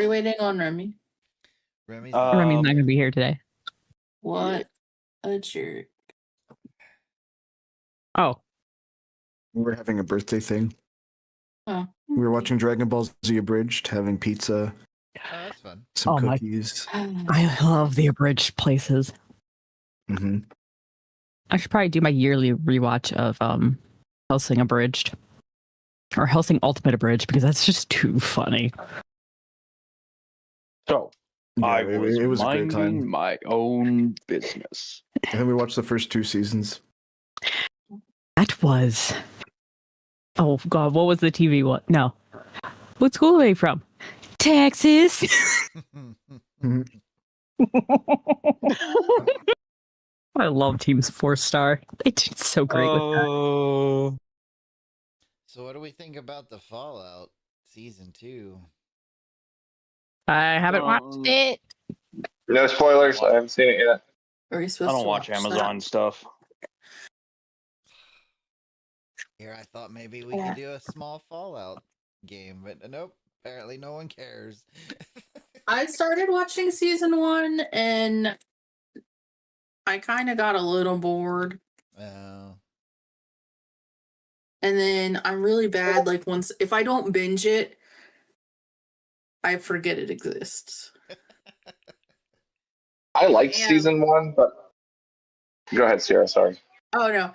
we waiting on Remy? Remy's Remy's not gonna be here today. What a jerk. Oh, We're having a birthday thing. Oh. We were watching Dragon Ball Z Abridged, having pizza, Oh, that's fun. some Oh my- cookies. I love the abridged places. Hmm I should probably do my yearly rewatch of Hellsing Abridged or Hellsing Ultimate Abridged because that's just too funny. So Yeah, I was it was a great minding time. my own business. And then we watched the first 2 seasons. That was. Oh God, what was the TV one? No, what school are they from? Texas. I love Team's 4-star. They did so great with that. So what do we think about the Fallout season 2? I haven't watched it. No spoilers. I haven't seen it yet. Are we I supposed don't to watch Amazon stuff. Here, I thought maybe we could do a small Fallout game, but nope. Apparently, no one cares. I started watching season 1 and I kind of got a little bored. Oh. And then I'm really bad. Like if I don't binge it, I forget it exists. I liked Yeah. season 1, but go ahead, Cierra. Sorry. Oh no.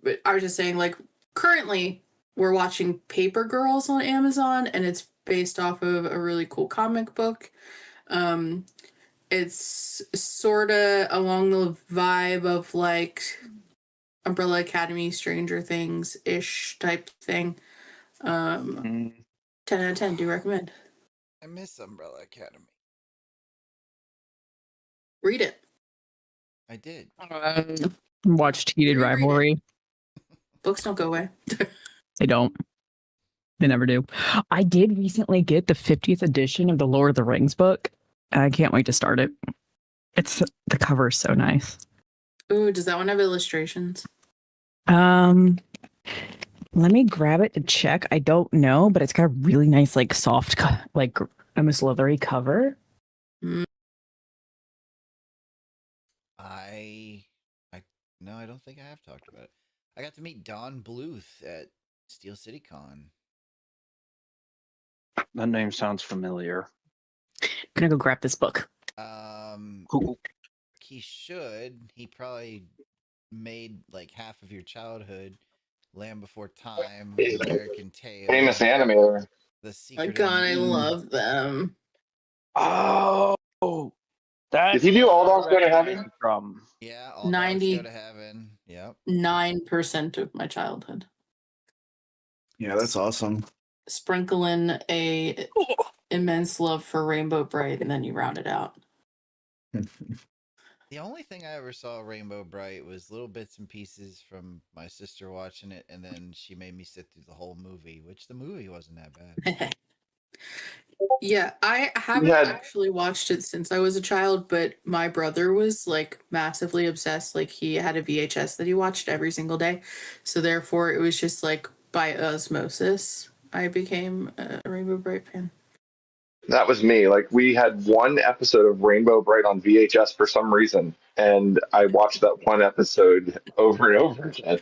But I was just saying, like, currently we're watching Paper Girls on Amazon and it's based off of a really cool comic book. It's sort of along the vibe of like Umbrella Academy, Stranger Things ish type thing. 10 out of 10. Do recommend. I miss Umbrella Academy. Read it. I did. Watched Heated Reread it. Rivalry. Books don't go away. They don't. They never do. I did recently get the 50th edition of the Lord of the Rings book. I can't wait to start it. The cover is so nice. Ooh, does that one have illustrations? Let me grab it to check. I don't know, but it's got a really nice, like soft, like almost leathery cover. No, I don't think I have talked about it. I got to meet Don Bluth at Steel City Con. That name sounds familiar. Gonna go grab this book. Cool. He should. He probably made like half of your childhood. Land Before Time, American Tail, Famous animator. The My Secret. God, I Invasion. love them. Oh, that. Did he do All Dogs Go to Heaven? From Yeah, all 90 dogs go to heaven. Yep. 9% of my childhood. Yeah, that's awesome. Sprinkle in a immense love for Rainbow Bright, and then you round it out. The only thing I ever saw Rainbow Bright was little bits and pieces from my sister watching it, and then she made me sit through the whole movie, which the movie wasn't that bad. Yeah, I haven't actually watched it since I was a child, but my brother was like massively obsessed. Like he had a VHS that he watched every single day. So therefore it was just like by osmosis, I became a Rainbow Bright fan. That was me. Like, we had one episode of Rainbow Bright on VHS for some reason, and I watched that one episode over and over again.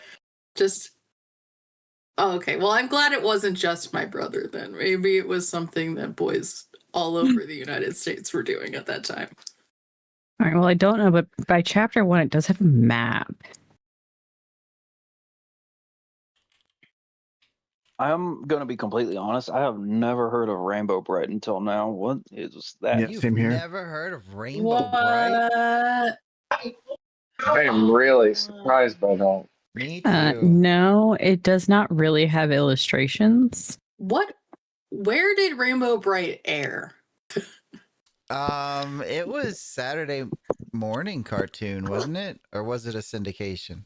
Oh, okay. Well, I'm glad it wasn't just my brother then. Maybe it was something that boys all over the United States were doing at that time. All right. Well, I don't know, but by chapter 1, it does have a map. I'm gonna be completely honest. I have never heard of Rainbow Bright until now. What is that? Yeah, You've same here. never heard of Rainbow Bright? I am really surprised by that. Me too. No, it does not really have illustrations. Where did Rainbow Bright air? It was Saturday morning cartoon, wasn't it? Or was it a syndication?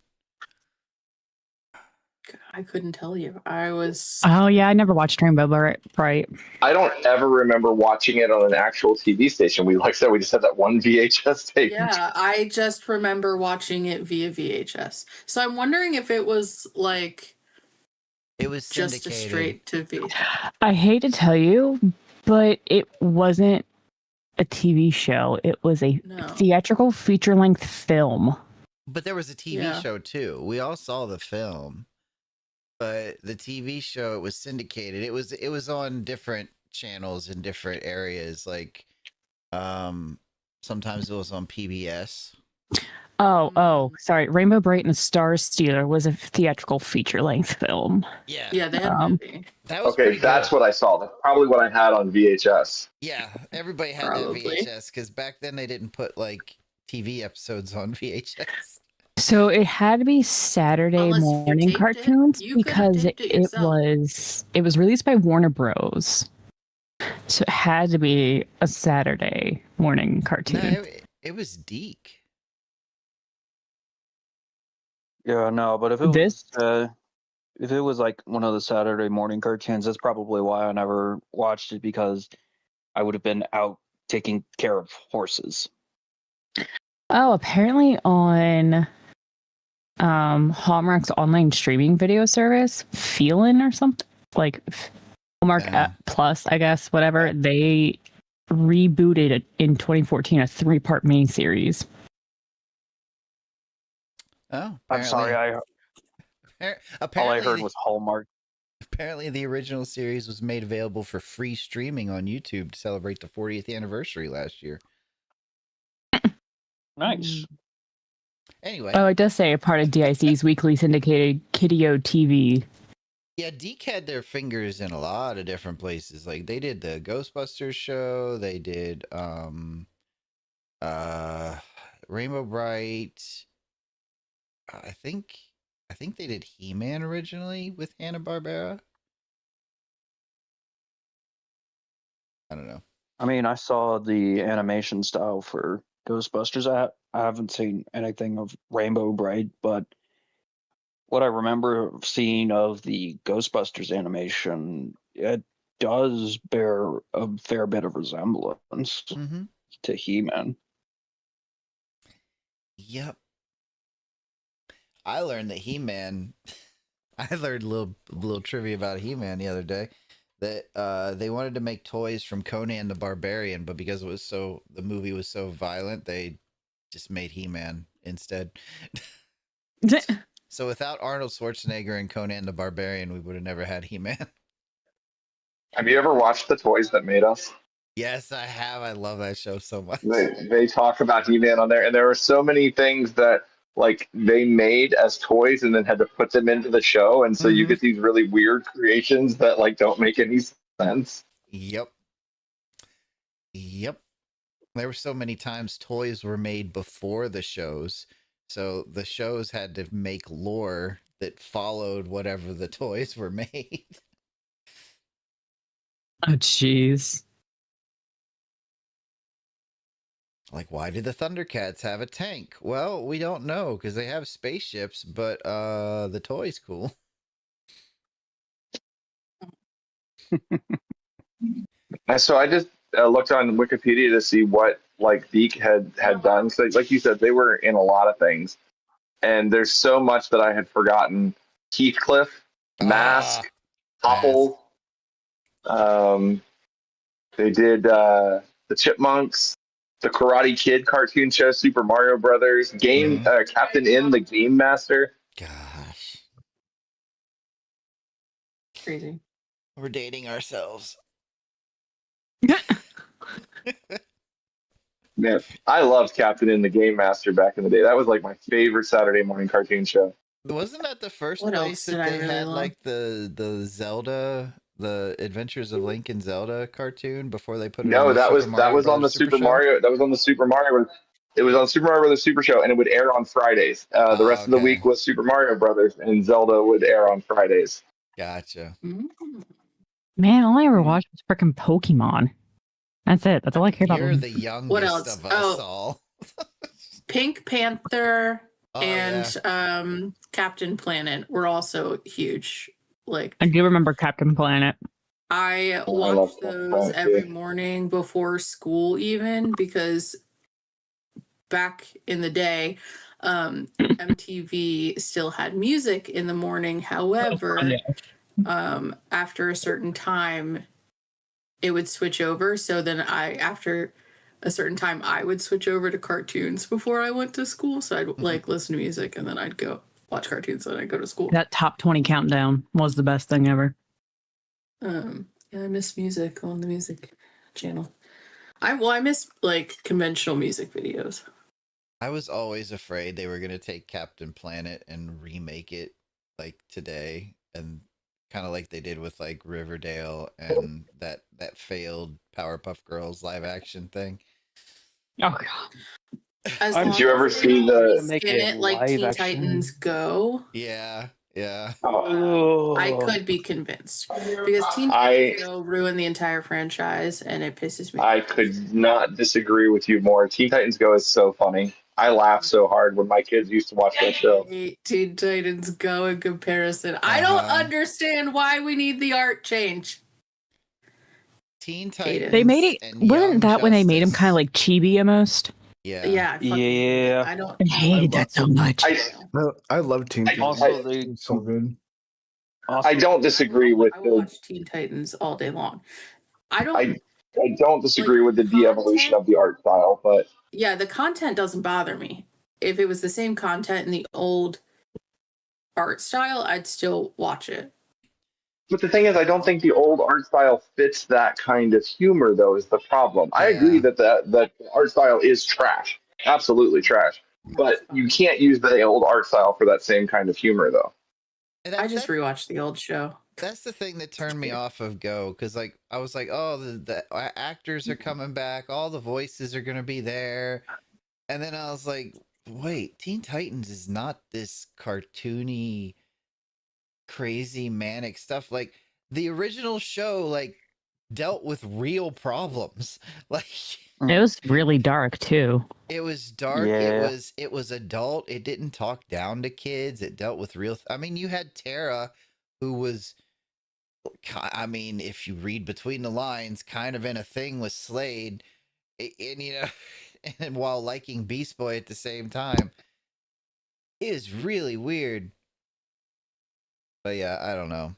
I couldn't tell you. I was. Oh, yeah. I never watched Rainbow Bright. I don't ever remember watching it on an actual TV station. Like I said, we just had that one VHS tape. Yeah, I just remember watching it via VHS. So I'm wondering if it was like It was just a syndicated. straight to VHS. I hate to tell you, but it wasn't a TV show. It was a No. theatrical feature-length film. But there was a TV Yeah. show too. We all saw the film, but the TV show, it was syndicated. It was on different channels in different areas. Like, sometimes it was on PBS. Oh, sorry. Rainbow Bright and the Star Stealer was a theatrical feature-length film. Yeah, Yeah, they had a movie. that was Okay, pretty that's good. what I saw. That's probably what I had on VHS. Yeah, everybody had Probably. that VHS because back then they didn't put like TV episodes on VHS. So it had to be Saturday Unless you morning taped it, cartoons you could have because taped it it yourself. was released by Warner Bros. So it had to be a Saturday morning cartoon. No, it was Deke. Yeah, no, but This if it was like one of the Saturday morning cartoons, that's probably why I never watched it, because I would have been out taking care of horses. apparently on Hallmark's online streaming video service, Feelin' or something, like Hallmark Yeah. Plus, I guess, whatever, they rebooted it in 2014, a 3-part miniseries. Oh, I'm sorry, all I apparently, heard was Hallmark. apparently the original series was made available for free streaming on YouTube to celebrate the 40th anniversary last year. Nice. Anyway, Oh, it does say a part of DIC's weekly syndicated Kiddio TV. yeah, Deke had their fingers in a lot of different places. Like they did the Ghostbusters show, they did Rainbow Bright. I think they did He-Man originally with Hanna-Barbera. I don't know. I mean, I saw the animation style for Ghostbusters. I haven't seen anything of Rainbow Bright, but what I remember seeing of the Ghostbusters animation, it does bear a fair bit of resemblance Mm-hmm. to He-Man. Yep. I learned that He-Man. I learned a little trivia about He-Man the other day. That they wanted to make toys from Conan the Barbarian, but because the movie was so violent, they just made He-Man instead. So without Arnold Schwarzenegger and Conan the Barbarian, we would have never had He-Man. Have you ever watched The Toys That Made Us? Yes, I have. I love that show so much. They talk about He-Man on there, and there were so many things that like they made as toys and then had to put them into the show, and so you Mhm. get these really weird creations that like don't make any sense. Yep. There were so many times toys were made before the shows, so the shows had to make lore that followed whatever the toys were made. Oh, jeez. Like, why did the Thundercats have a tank? Well, we don't know because they have spaceships, but the toy's cool. And so I just looked on Wikipedia to see what like Deke had done. So like you said, they were in a lot of things, and there's so much that I had forgotten. Heathcliff, Mask, Hopple. They did the Chipmunks, the Karate Kid cartoon show, Super Mario Brothers, Captain N, the Game Master. Gosh, Crazy. we're dating ourselves. Man, I loved Captain N, the Game Master back in the day. That was like my favorite Saturday morning cartoon show. Wasn't that the first What place else that did I they really had love? like the Zelda, the Adventures of Link and Zelda cartoon before they put it? No, on the that was Super Mario on the Brothers Super Super Show? Mario. That was on the Super Mario. It was on Super Mario Brothers Super Show, and it would air on Fridays. The rest of the Okay. week was Super Mario Brothers, and Zelda would air on Fridays. Gotcha. Mm. Man, all I ever watched was freaking Pokemon. That's it. That's all I care about. You're the youngest else? of us Oh. all. Pink Panther Oh, and yeah. Captain Planet were also huge. Like I do remember Captain Planet. I Oh, I love watched Captain those Planet, every too. morning before school, even because back in the day, MTV still had music in the morning. However, Yeah. after a certain time, it would switch over. So then after a certain time, I would switch over to cartoons before I went to school. So I'd like listen to music and then I'd go watch cartoons and then I'd go to school. That top 20 countdown was the best thing ever. Yeah, I miss music on the music channel. I miss like conventional music videos. I was always afraid they were going to take Captain Planet and remake it like today, and kind of like they did with like Riverdale and that failed Powerpuff Girls live action thing. Oh god. Did you ever see the spin it like Teen Titans Go? Yeah, yeah. I could be convinced because Teen Titans Go ruined the entire franchise, and it pisses me off. I could not disagree with you more. Teen Titans Go is so funny. I laugh so hard when my kids used to watch that show. Teen Titans Go in comparison. I don't understand why we need the art change. Teen Titans. They made it. Wasn't that when they made him kind of like chibi almost? Yeah. Yeah. Yeah. I hated that so much. I love Teen Titans. Also, It's so good. I don't disagree with I watch Teen Titans all day long. I don't disagree with the de-evolution of the art style, but yeah, the content doesn't bother me. If it was the same content in the old art style, I'd still watch it. But the thing is, I don't think the old art style fits that kind of humor, though, is the problem. I agree that the art style is trash. Absolutely trash. But you can't use the old art style for that same kind of humor, though. I just rewatched the old show. That's the thing that turned me off of Go, because like I was like, oh, the actors are coming back, all the voices are going to be there. And then I was like, wait, Teen Titans is not this cartoony, crazy, manic stuff. Like the original show, like dealt with real problems. Like it was really dark too. It was dark. Yeah. It was adult. It didn't talk down to kids. It dealt with real. I mean, you had Tara, who was, I mean, if you read between the lines, kind of in a thing with Slade, and you know, and while liking Beast Boy at the same time, it is really weird. But yeah, I don't know.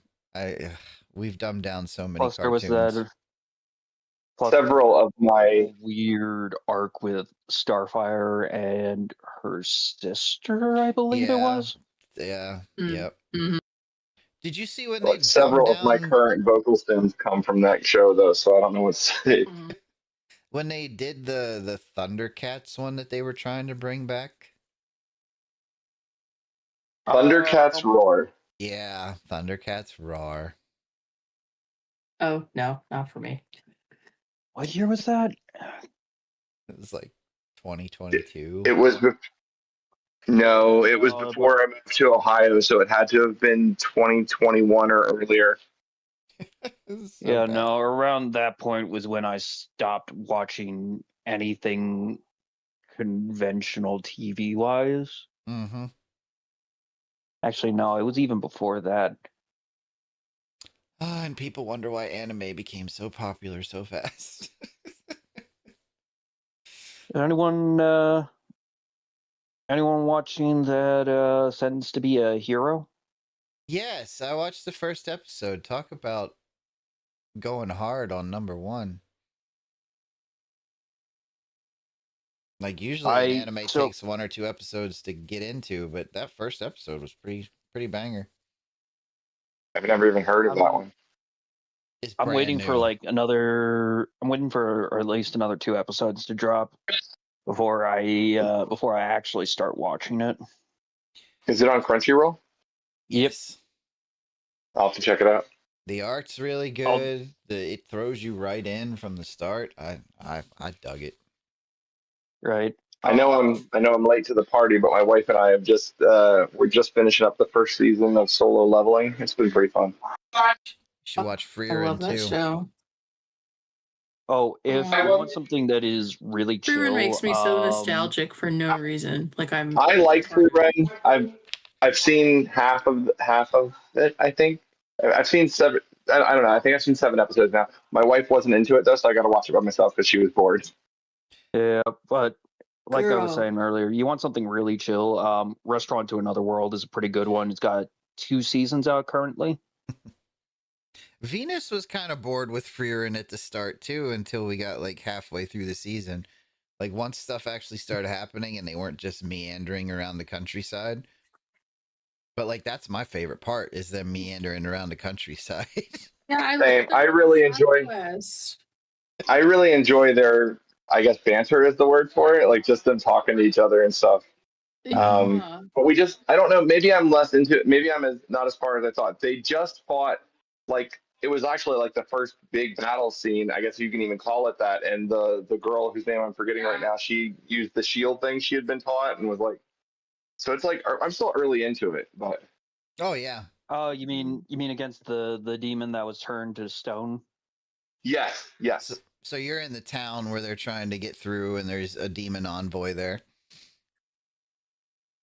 We've dumbed down so many Plus, cartoons. there was that. Several of my weird arc with Starfire and her sister, I believe it was. Yeah. Mm. Yep. Mm-hmm. Did you see when they several of my current vocal stems come from that show, though, so I don't know what to say. When they did the Thundercats one that they were trying to bring back? Thundercats Roar. Yeah, Thundercats Roar. Oh, no, not for me. What year was that? It was like 2022. It was no, it was before I moved to Ohio, so it had to have been 2021 or earlier. Yeah, no, around that point was when I stopped watching anything conventional TV wise. Mm-hmm. Actually, no, it was even before that. And people wonder why anime became so popular so fast. Anyone watching that Sentenced to Be a Hero? Yes, I watched the first episode. Talk about going hard on number one. Like usually an anime takes 1 or 2 episodes to get into, but that first episode was pretty banger. I've never even heard of that one. I'm waiting for at least another 2 episodes to drop before I actually start watching it. Is it on Crunchyroll? Yes. I'll have to check it out. The art's really good. It throws you right in from the start. I dug it. Right. I know I'm late to the party, but my wife and I have we're just finishing up the first season of Solo Leveling. It's been pretty fun. You should watch Freerun too. Show. Oh, if you want something that is really chill, Freerun makes me so nostalgic for no reason. Like I like Freerun. I've seen half of it. I think I've seen 7. I don't know. I think I've seen 7 episodes now. My wife wasn't into it though, so I got to watch it by myself because she was bored. Yeah, but like I was saying earlier, you want something really chill. Restaurant to Another World is a pretty good one. It's got 2 seasons out currently. Venus was kind of bored with Frieren at the start too, until we got like halfway through the season. Like once stuff actually started happening and they weren't just meandering around the countryside. But like that's my favorite part is them meandering around the countryside. Yeah, I Same. love I really enjoy their, I guess, banter is the word for it. Like just them talking to each other and stuff. Yeah. But I don't know, maybe I'm less into it. Maybe not as far as I thought. They just fought, like, it was actually like the first big battle scene, I guess you can even call it that. And the girl whose name I'm forgetting right now, she used the shield thing she had been taught and was like, so it's like, I'm still early into it, but. Oh, yeah. Oh, you mean against the demon that was turned to stone? Yes. So you're in the town where they're trying to get through and there's a demon envoy there.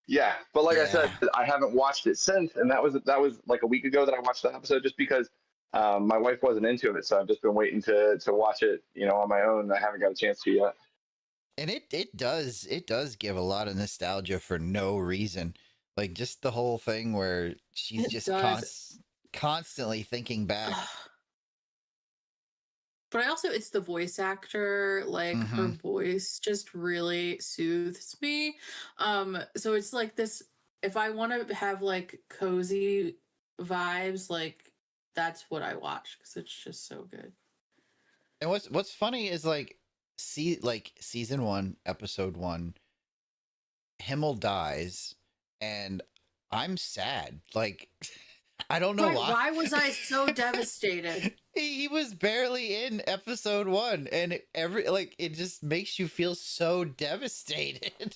Yeah, but like I said, I haven't watched it since, and that was like a week ago that I watched the episode, just because my wife wasn't into it, so I've just been waiting to watch it, on my own. I haven't got a chance to yet. And it does give a lot of nostalgia for no reason, like just the whole thing where she's just constantly thinking back. But it's the voice actor, like her voice just really soothes me. So it's like this, if I want to have like cozy vibes, like that's what I watch because it's just so good. And what's funny is like season 1, episode 1, Himmel dies and I'm sad. Like I don't know why. Why was I so devastated? He was barely in episode 1, and it just makes you feel so devastated.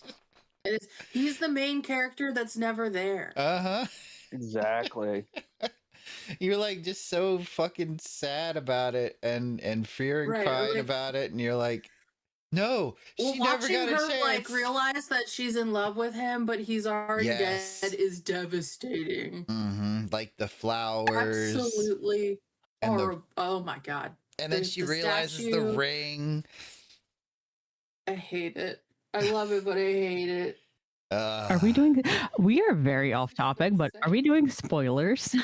He's the main character that's never there. Exactly. You're like just so fucking sad about it, and Frieren crying about it, and you're like, no, she never got a chance. Like realize that she's in love with him, but he's already dead is devastating. Like the flowers, absolutely horrible. Oh my god! And then she realizes the ring. I hate it. I love it, but I hate it. Are we doing? We are very off topic, but are we doing spoilers?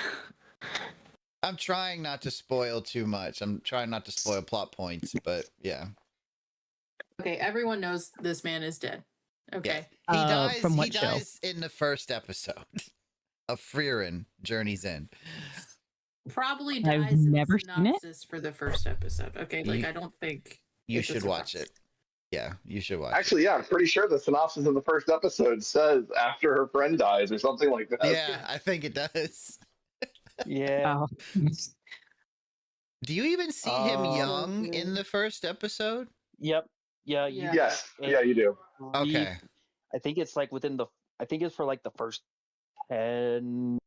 I'm trying not to spoil too much. I'm trying not to spoil plot points, but yeah. Okay, everyone knows this man is dead. Okay. Yeah. He dies. From what he dies in the first episode of Frieren Journey's End. Probably dies. I've never seen it for the first episode. Okay, like I don't think you should watch it. Yeah, you should watch. Actually, yeah, I'm pretty sure the synopsis of the first episode says after her friend dies or something like that. Yeah, I think it does. Yeah. Do you even see him young in the first episode? Yep. Yeah. Yes. Yeah, you do. Okay. I think it's like I think it's for like the first 10,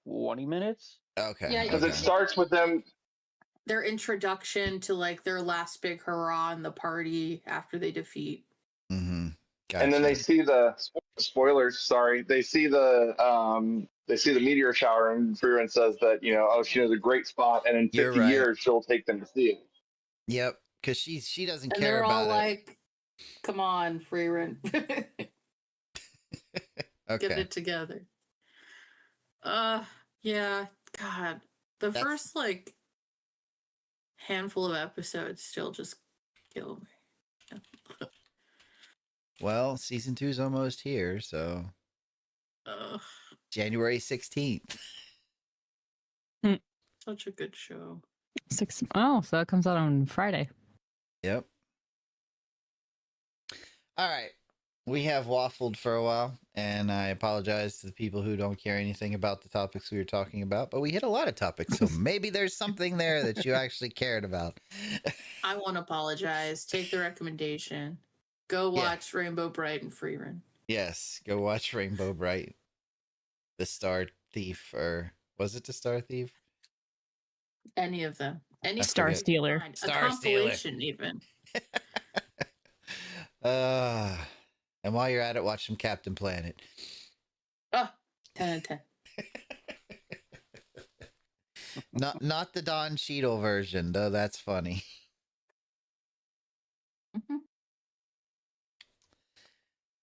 20 minutes. Okay. Yeah, because it starts with them. Their introduction to like their last big hurrah in the party after they defeat. Gotcha. And then they see the spoilers. Sorry, they see the meteor shower, and Frieren says that she knows a great spot, and in 50 years she'll take them to see it. Yep, because she doesn't and care they're about all it. Like, come on, Frieren, okay. get it together. Yeah, God, that's... first like handful of episodes still just kill me. Well, season 2 is almost here, so January 16th. Such a good show. Oh, so that comes out on Friday. Yep. All right. We have waffled for a while, and I apologize to the people who don't care anything about the topics we were talking about, but we hit a lot of topics, so maybe there's something there that you actually cared about. I won't apologize. Take the recommendation. Go watch Rainbow Bright and Frieren. Yes, go watch Rainbow Bright. The Star Thief, or was it the Star Thief? Any of them. Any Star Stealer. Star a compilation Stealer. Even. And while you're at it, watch some Captain Planet. 10 out of 10. Not the Don Cheadle version, though that's funny.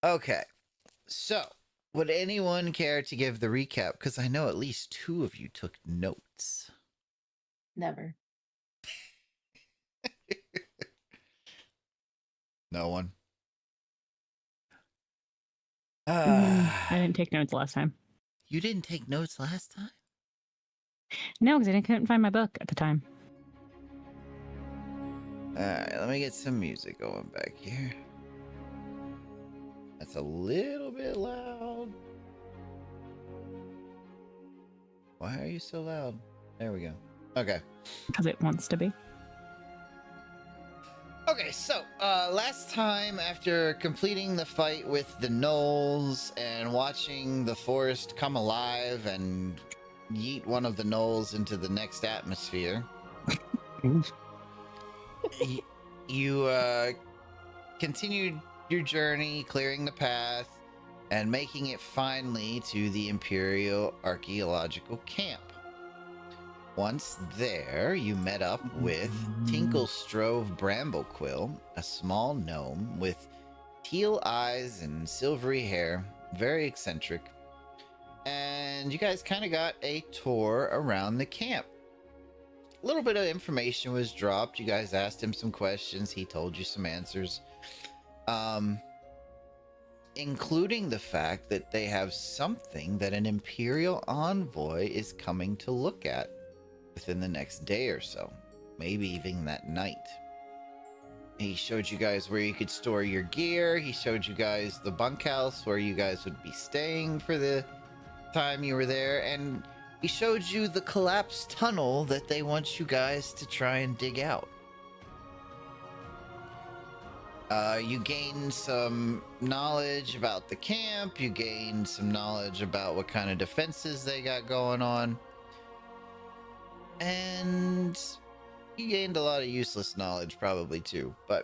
Okay, so would anyone care to give the recap? Because I know at least 2 of you took notes. Never. No one. I didn't take notes last time. You didn't take notes last time? No, because I couldn't find my book at the time. Alright, let me get some music going back here. That's a little bit loud. Why are you so loud? There we go. Okay. Because it wants to be. Okay, so last time, after completing the fight with the gnolls and watching the forest come alive and yeet one of the gnolls into the next atmosphere, you continued your journey, clearing the path and making it finally to the Imperial Archaeological Camp. Once there, you met up with Tinklestrove Bramblequill, a small gnome with teal eyes and silvery hair, very eccentric. And you guys kind of got a tour around the camp. A little bit of information was dropped. You guys asked him some questions. He told you some answers. Including the fact that they have something that an Imperial envoy is coming to look at within the next day or so, maybe even that night. He showed you guys where you could store your gear. He showed you guys the bunkhouse where you guys would be staying for the time you were there, and he showed you the collapsed tunnel that they want you guys to try and dig out. You gained some knowledge about the camp. You gained some knowledge about what kind of defenses they got going on. And you gained a lot of useless knowledge probably too, but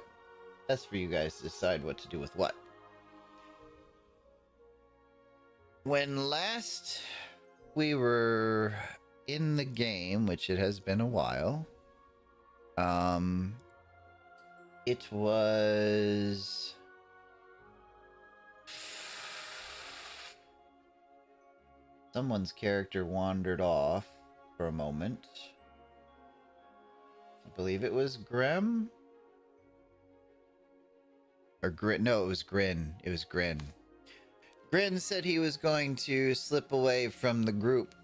that's for you guys to decide what to do with what. When last we were in the game, which it has been a while, it was someone's character wandered off for a moment. I believe it was Grem? Or Grin. No, it was Grin. It was Grin. Grin said he was going to slip away from the group,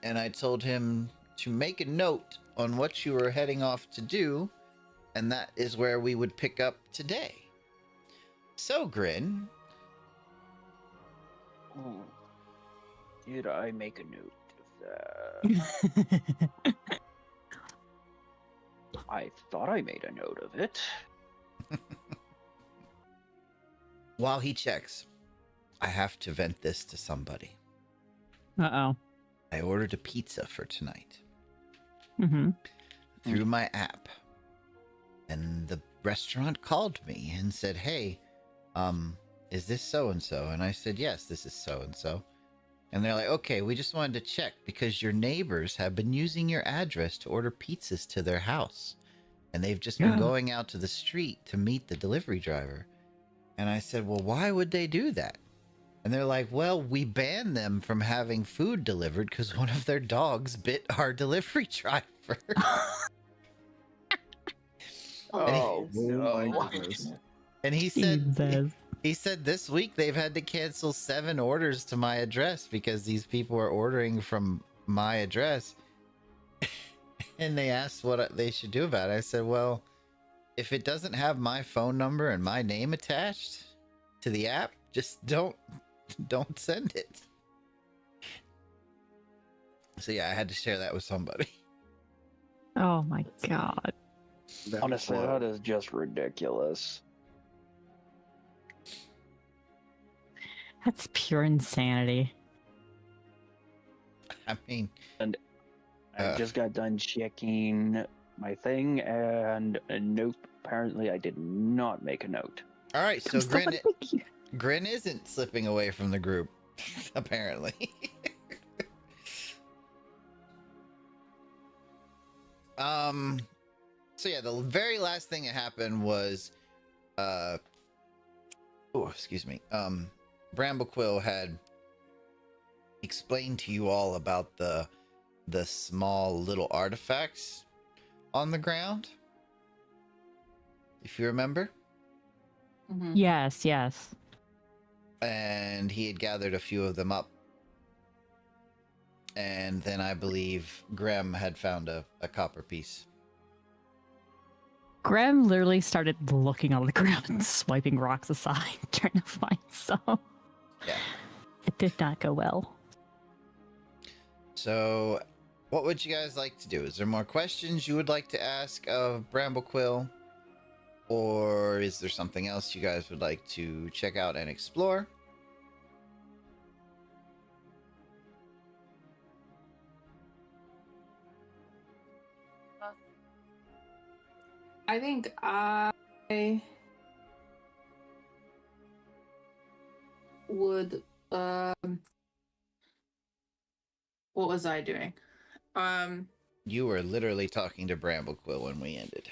and I told him to make a note on what you were heading off to do, and that is where we would pick up today. So, Grin. Oh, did I make a note of that? I thought I made a note of it. While he checks, I have to vent this to somebody. Uh-oh. I ordered a pizza for tonight. Mm-hmm. Through my app. And the restaurant called me and said, hey, is this so-and-so? And I said, yes, this is so-and-so. And they're like, okay, we just wanted to check because your neighbors have been using your address to order pizzas to their house. And they've just been going out to the street to meet the delivery driver. And I said, well, why would they do that? And they're like, well, we banned them from having food delivered because one of their dogs bit our delivery driver. Oh, my no. goodness. And he said, Jesus. he said this week they've had to cancel 7 orders to my address because these people are ordering from my address. And they asked what they should do about it. I said, well, if it doesn't have my phone number and my name attached to the app, just don't send it. So yeah, I had to share that with somebody. Oh my god. Honestly, that is just ridiculous. That's pure insanity. I mean, I just got done checking my thing, and nope, apparently I did not make a note. all right, so Stop Grin, it, thank you. Grin isn't slipping away from the group, apparently. So yeah, the very last thing that happened was, Bramblequill had explained to you all about the the small little artifacts on the ground. If you remember. Mhm. Yes, yes. And he had gathered a few of them up. And then I believe Grem had found a copper piece. Grem literally started looking on the ground and swiping rocks aside, trying to find some. Yeah. It did not go well. So, what would you guys like to do? Is there more questions you would like to ask of Bramblequill? Or is there something else you guys would like to check out and explore? I think I would. What was I doing? You were literally talking to Bramblequill when we ended.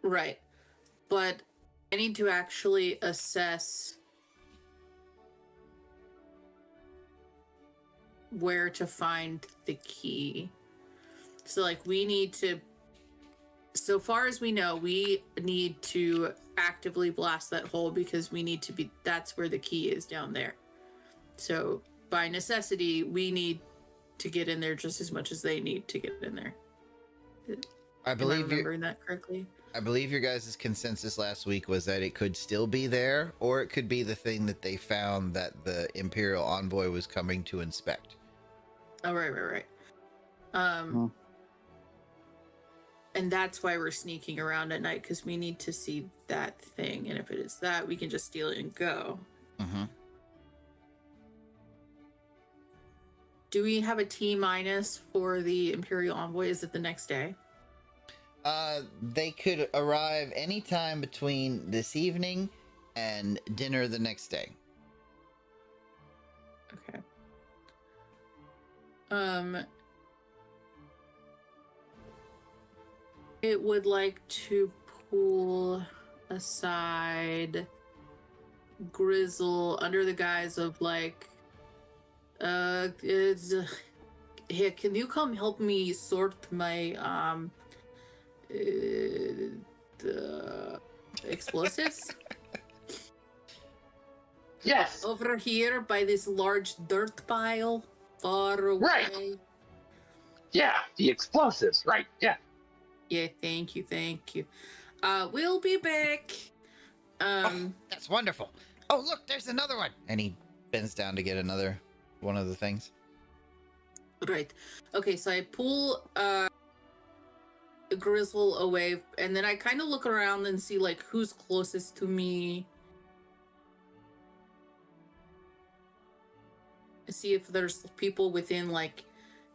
Right. But I need to actually assess where to find the key. So, like, we need to, so far as we know, we need to actively blast that hole because we need to be, that's where the key is down there. So, by necessity, we need to get in there just as much as they need to get in there. I believe Am I remembering that correctly? I believe your guys' consensus last week was that it could still be there, or it could be the thing that they found that the Imperial Envoy was coming to inspect. Oh, right. And that's why we're sneaking around at night, because we need to see that thing. And if it is that, we can just steal it and go. Mm-hmm. Do we have a T- for the Imperial Envoy? Is it the next day? They could arrive anytime between this evening and dinner the next day. Okay. It would like to pull aside Grizzle under the guise of like, here, can you come help me sort my the explosives? Yes. Over here by this large dirt pile, far away. Right. Yeah, the explosives. Right. Yeah. Yeah, thank you. We'll be back. Oh, that's wonderful. Oh, look, there's another one. And he bends down to get another one of the things. Right. Okay, so I pull Grizzle away, and then I kind of look around and see like who's closest to me. See if there's people within like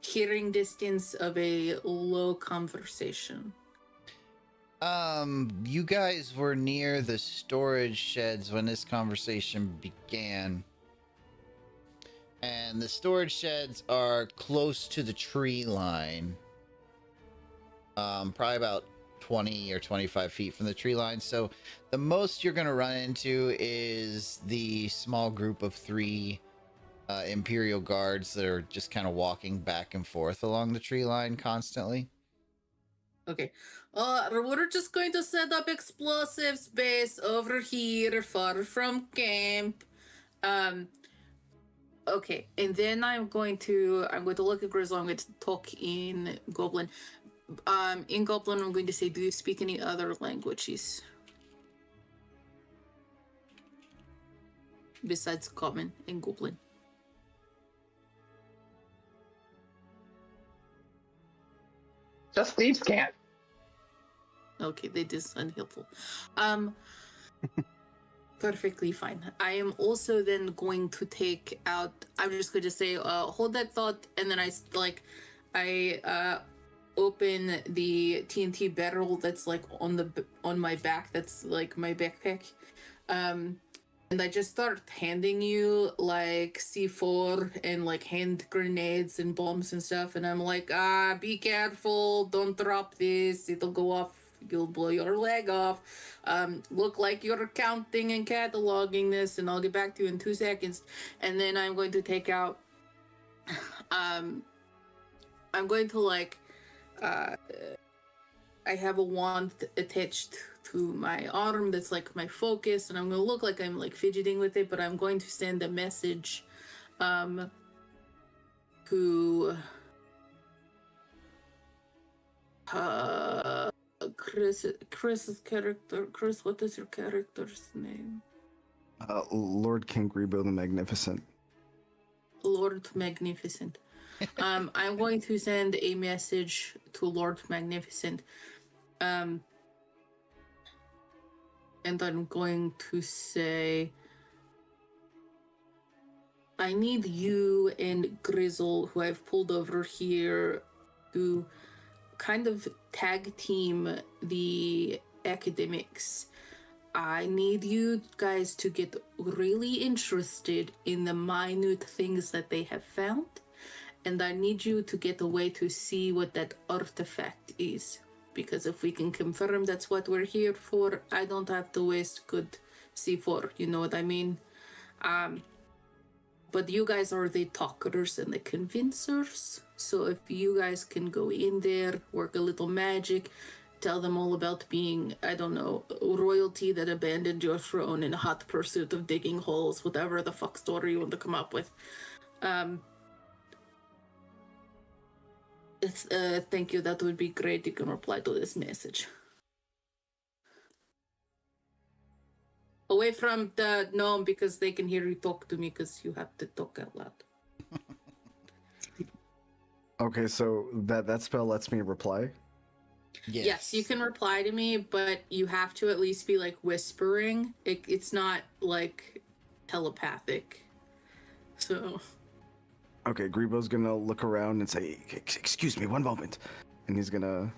hearing distance of a low conversation. You guys were near the storage sheds when this conversation began. And the storage sheds are close to the tree line. Probably about 20 or 25 feet from the tree line. So the most you're going to run into is the small group of 3 Imperial guards that are just kind of walking back and forth along the tree line constantly. Okay. We're just going to set up explosives base over here, far from camp. Okay, and then I'm going to look at Grizzle. I'm going to talk in Goblin. In Goblin, I'm going to say, do you speak any other languages besides Common and Goblin? Just thieves can't. Okay, that is unhelpful. Perfectly fine. I am also then going to take out, I'm just going to say, hold that thought, and then I open the TNT barrel that's like on my back, that's like my backpack. And I just start handing you like C4 and like hand grenades and bombs and stuff, and I'm like, be careful, don't drop this, it'll go off, you'll blow your leg off. Look like you're counting and cataloging this, and I'll get back to you in 2 seconds. And then I'm going to take out I'm going to like, I have a wand attached to my arm that's like my focus, and I'm gonna look like I'm like fidgeting with it, but I'm going to send a message, to Chris's character. Chris, what is your character's name? Lord King Greebo the Magnificent. Lord Magnificent. I'm going to send a message to Lord Magnificent. And I'm going to say, I need you and Grizzle, who I've pulled over here, to kind of tag team the academics. I need you guys to get really interested in the minute things that they have found, and I need you to get a way to see what that artifact is. Because if we can confirm that's what we're here for, I don't have to waste good C4, you know what I mean? But you guys are the talkers and the convincers, so if you guys can go in there, work a little magic, tell them all about being, I don't know, royalty that abandoned your throne in hot pursuit of digging holes, whatever the fuck story you want to come up with. Thank you, that would be great. You can reply to this message. Away from the gnome, because they can hear you talk to me, because you have to talk out loud. Okay, so that spell lets me reply? Yes, you can reply to me, but you have to at least be like whispering. It's not like telepathic. So. Okay, Greebo's gonna look around and say, "Excuse me, one moment," and he's gonna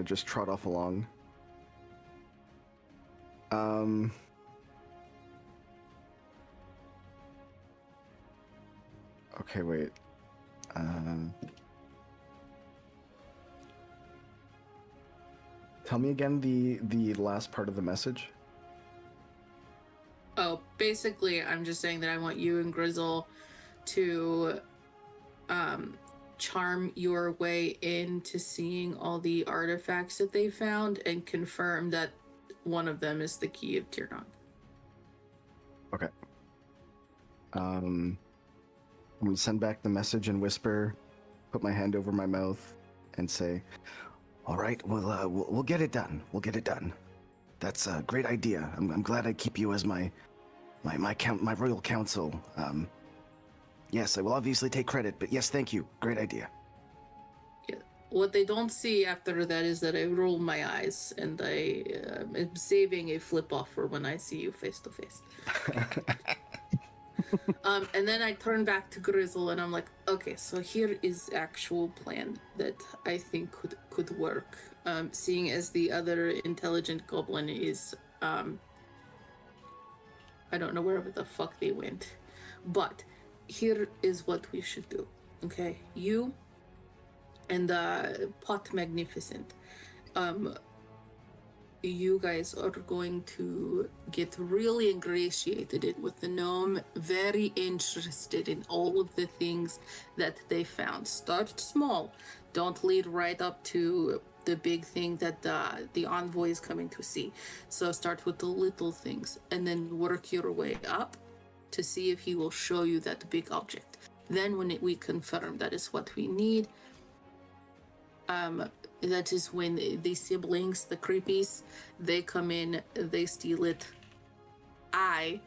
just trot off along. Okay, wait. Tell me again the last part of the message. Oh, basically, I'm just saying that I want you and Grizzle to charm your way into seeing all the artifacts that they found and confirm that one of them is the key of Tiernan. Okay. I'm gonna send back the message and whisper, put my hand over my mouth, and say, "All right, we'll get it done. We'll get it done. That's a great idea. I'm glad I keep you as my royal counsel. Yes, I will obviously take credit, but yes, thank you. Great idea." Yeah. What they don't see after that is that I roll my eyes and I am saving a flip off for when I see you face to face. And then I turn back to Grizzle and I'm like, okay, so here is actual plan that I think could work. Seeing as the other intelligent goblin is, I don't know wherever the fuck they went, but here is what we should do. Okay, you and Pot Magnificent, you guys are going to get really ingratiated in with the gnome, very interested in all of the things that they found. Start small. Don't lead right up to the big thing that the envoy is coming to see. So start with the little things and then work your way up to see if he will show you that big object. Then when we confirm that is what we need, that is when the siblings, the creepies, they come in, they steal it. I,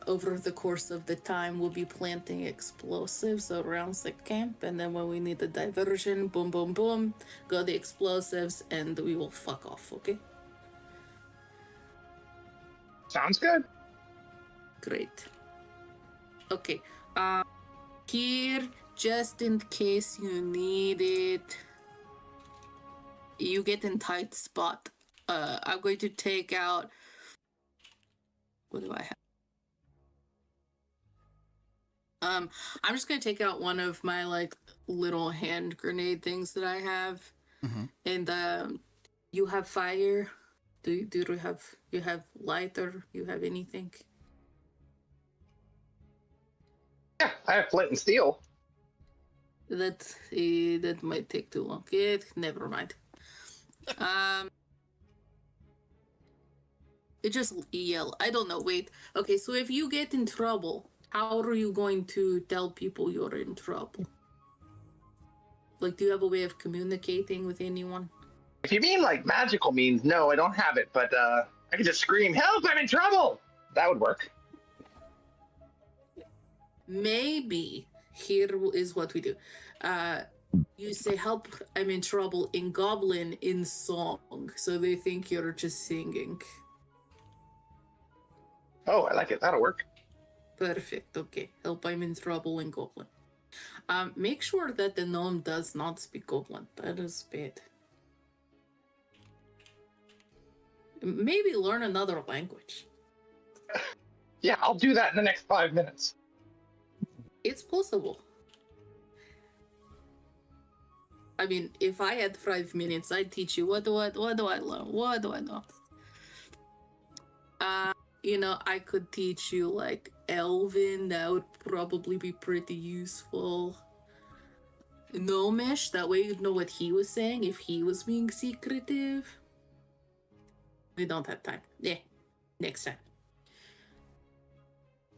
over the course of the time, will be planting explosives around the camp, and then when we need a diversion, boom, boom, boom, go the explosives, and we will fuck off, okay? Sounds good. Great. Okay, here, just in case you need it, you get in tight spot. I'm going to take out, what do I have? I'm just gonna take out one of my like little hand grenade things that I have, and you have fire. Do you have light or you have anything? Yeah, I have flint and steel. That might take too long. Never mind. It just yell. I don't know. Wait. Okay, so if you get in trouble, how are you going to tell people you're in trouble? Like, do you have a way of communicating with anyone? If you mean like magical means, no, I don't have it. But I could just scream, "Help! I'm in trouble!" That would work. Maybe here is what we do. You say, "Help! I'm in trouble" in Goblin in song, so they think you're just singing. Oh, I like it. That'll work. Perfect. Okay. Help! I'm in trouble in Goblin. Make sure that the gnome does not speak Goblin. That is bad. Maybe learn another language. Yeah, I'll do that in the next 5 minutes. It's possible. I mean, if I had 5 minutes, I'd teach you. What do I learn? What do I know? I could teach you like Elven. That would probably be pretty useful. Gnomish, that way you'd know what he was saying if he was being secretive. We don't have time. Yeah, next time.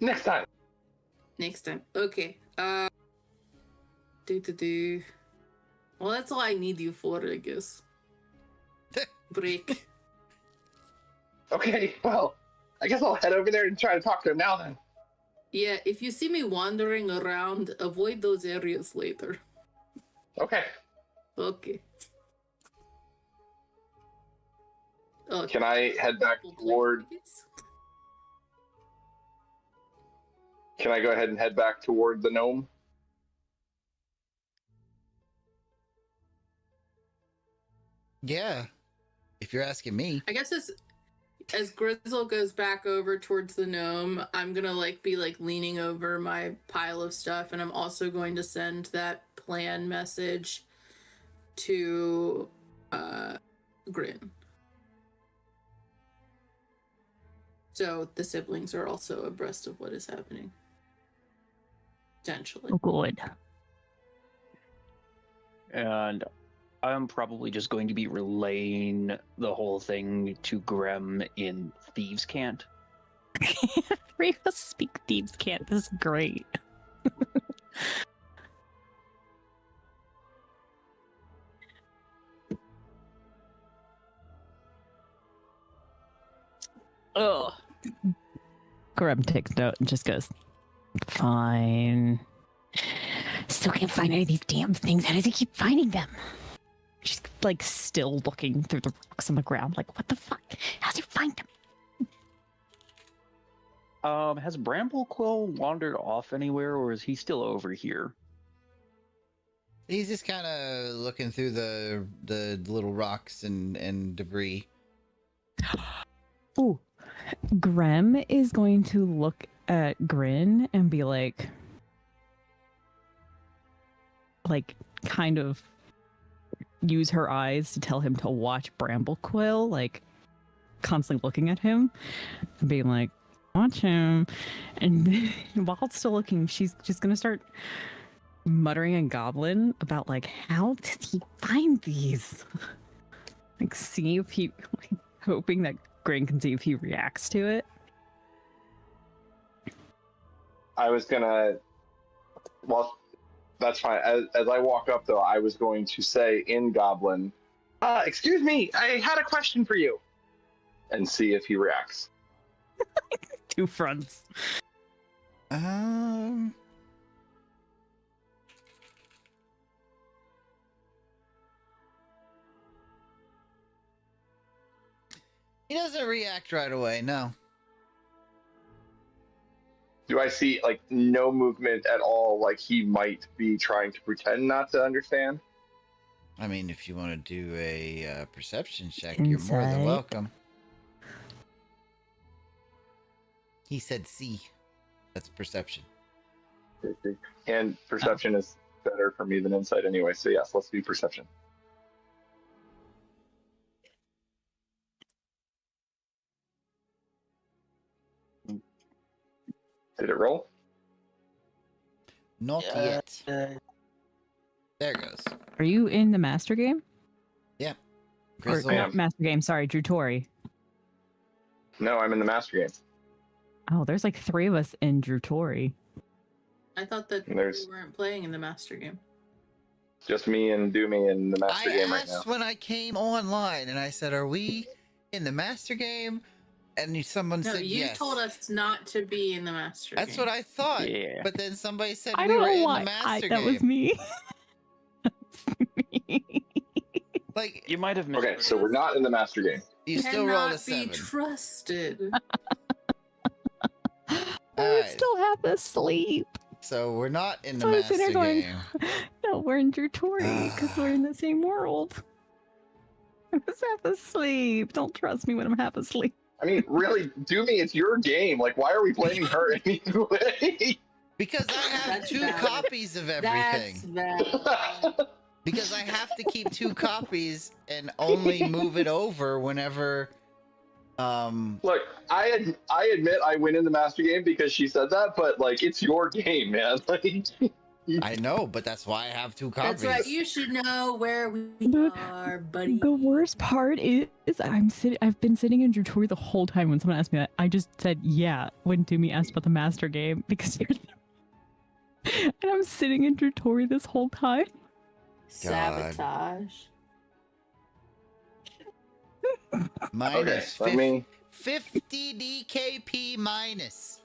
Next time. Next time. Okay. Well, that's all I need you for, I guess. Break. Okay, well, I guess I'll head over there and try to talk to him now then. Yeah, if you see me wandering around, avoid those areas later. Okay. Okay. Oh, Can I head back toward... Can I go ahead and head back toward the gnome? Yeah, if you're asking me. I guess as Grizzle goes back over towards the gnome, I'm gonna be leaning over my pile of stuff, and I'm also going to send that plan message to Grin. So the siblings are also abreast of what is happening. Potentially. Oh, good. And I'm probably just going to be relaying the whole thing to Grem in Thieves' Cant. Three of us speak Thieves' Cant. This is great. Oh. Grem takes note and just goes, "Fine. Still can't find any of these damn things. How does he keep finding them?" She's still looking through the rocks on the ground, what the fuck? How's he find them? Has Bramblequill wandered off anywhere, or is he still over here? He's just kind of looking through the little rocks and debris. Ooh. Grem is going to look at Grin and be kind of use her eyes to tell him to watch Bramblequill, constantly looking at him and being like, "Watch him." And while still looking, she's just gonna start muttering in Goblin about how did he find these? See if he hoping that Grin can see if he reacts to it. I was gonna... Well, that's fine. As I walk up, though, I was going to say in Goblin, "Excuse me, I had a question for you." And see if he reacts. Two fronts. He doesn't react right away, no. Do I see, no movement at all, he might be trying to pretend not to understand? I mean, if you want to do a perception check, you're more than welcome. He said see. That's perception. And perception is better for me than insight anyway, so yes, let's do perception. Did it roll? Not yet. There it goes. Are you in the master game? Yeah. Or Grizzle. not master game, sorry, Drutori. No, I'm in the master game. Oh, there's like 3 of us in Drutori. I thought that There's- we weren't playing in the master game. Just me and Doomy in the master I game right now. asked when I came online, and I said, "Are we in the master game?" And someone No, said you yes. told us not to be in the master That's game. what I thought. Yeah. But then somebody said I we don't were know in why. the master That game. was me. That's me. Like You might have missed. Okay, so we're not in the master game. you still rolled a Cannot be 7. trusted. I Alright. was still half asleep. So we're not in the So I was sitting master there going, game. No, we're in Drutori because we're in the same world. I was half asleep. Don't trust me when I'm half asleep. I mean, really, Doomy, it's your game. Like, why are we blaming her anyway? Because I have That's 2 valid. copies of That's everything. that. Because I have to keep 2 copies and only move it over whenever Look, I admit I win in the master game because she said that, but like, it's your game, man. Like, I know, but that's why I have 2 copies. That's right. You should know where we But are, buddy. The worst part is I've been sitting in Drutori the whole time when someone asked me that. I just said yeah when Doomy asked about the master game because you're and I'm sitting in Drutori this whole time. Sabotage. Minus okay, let me. 50 DKP minus.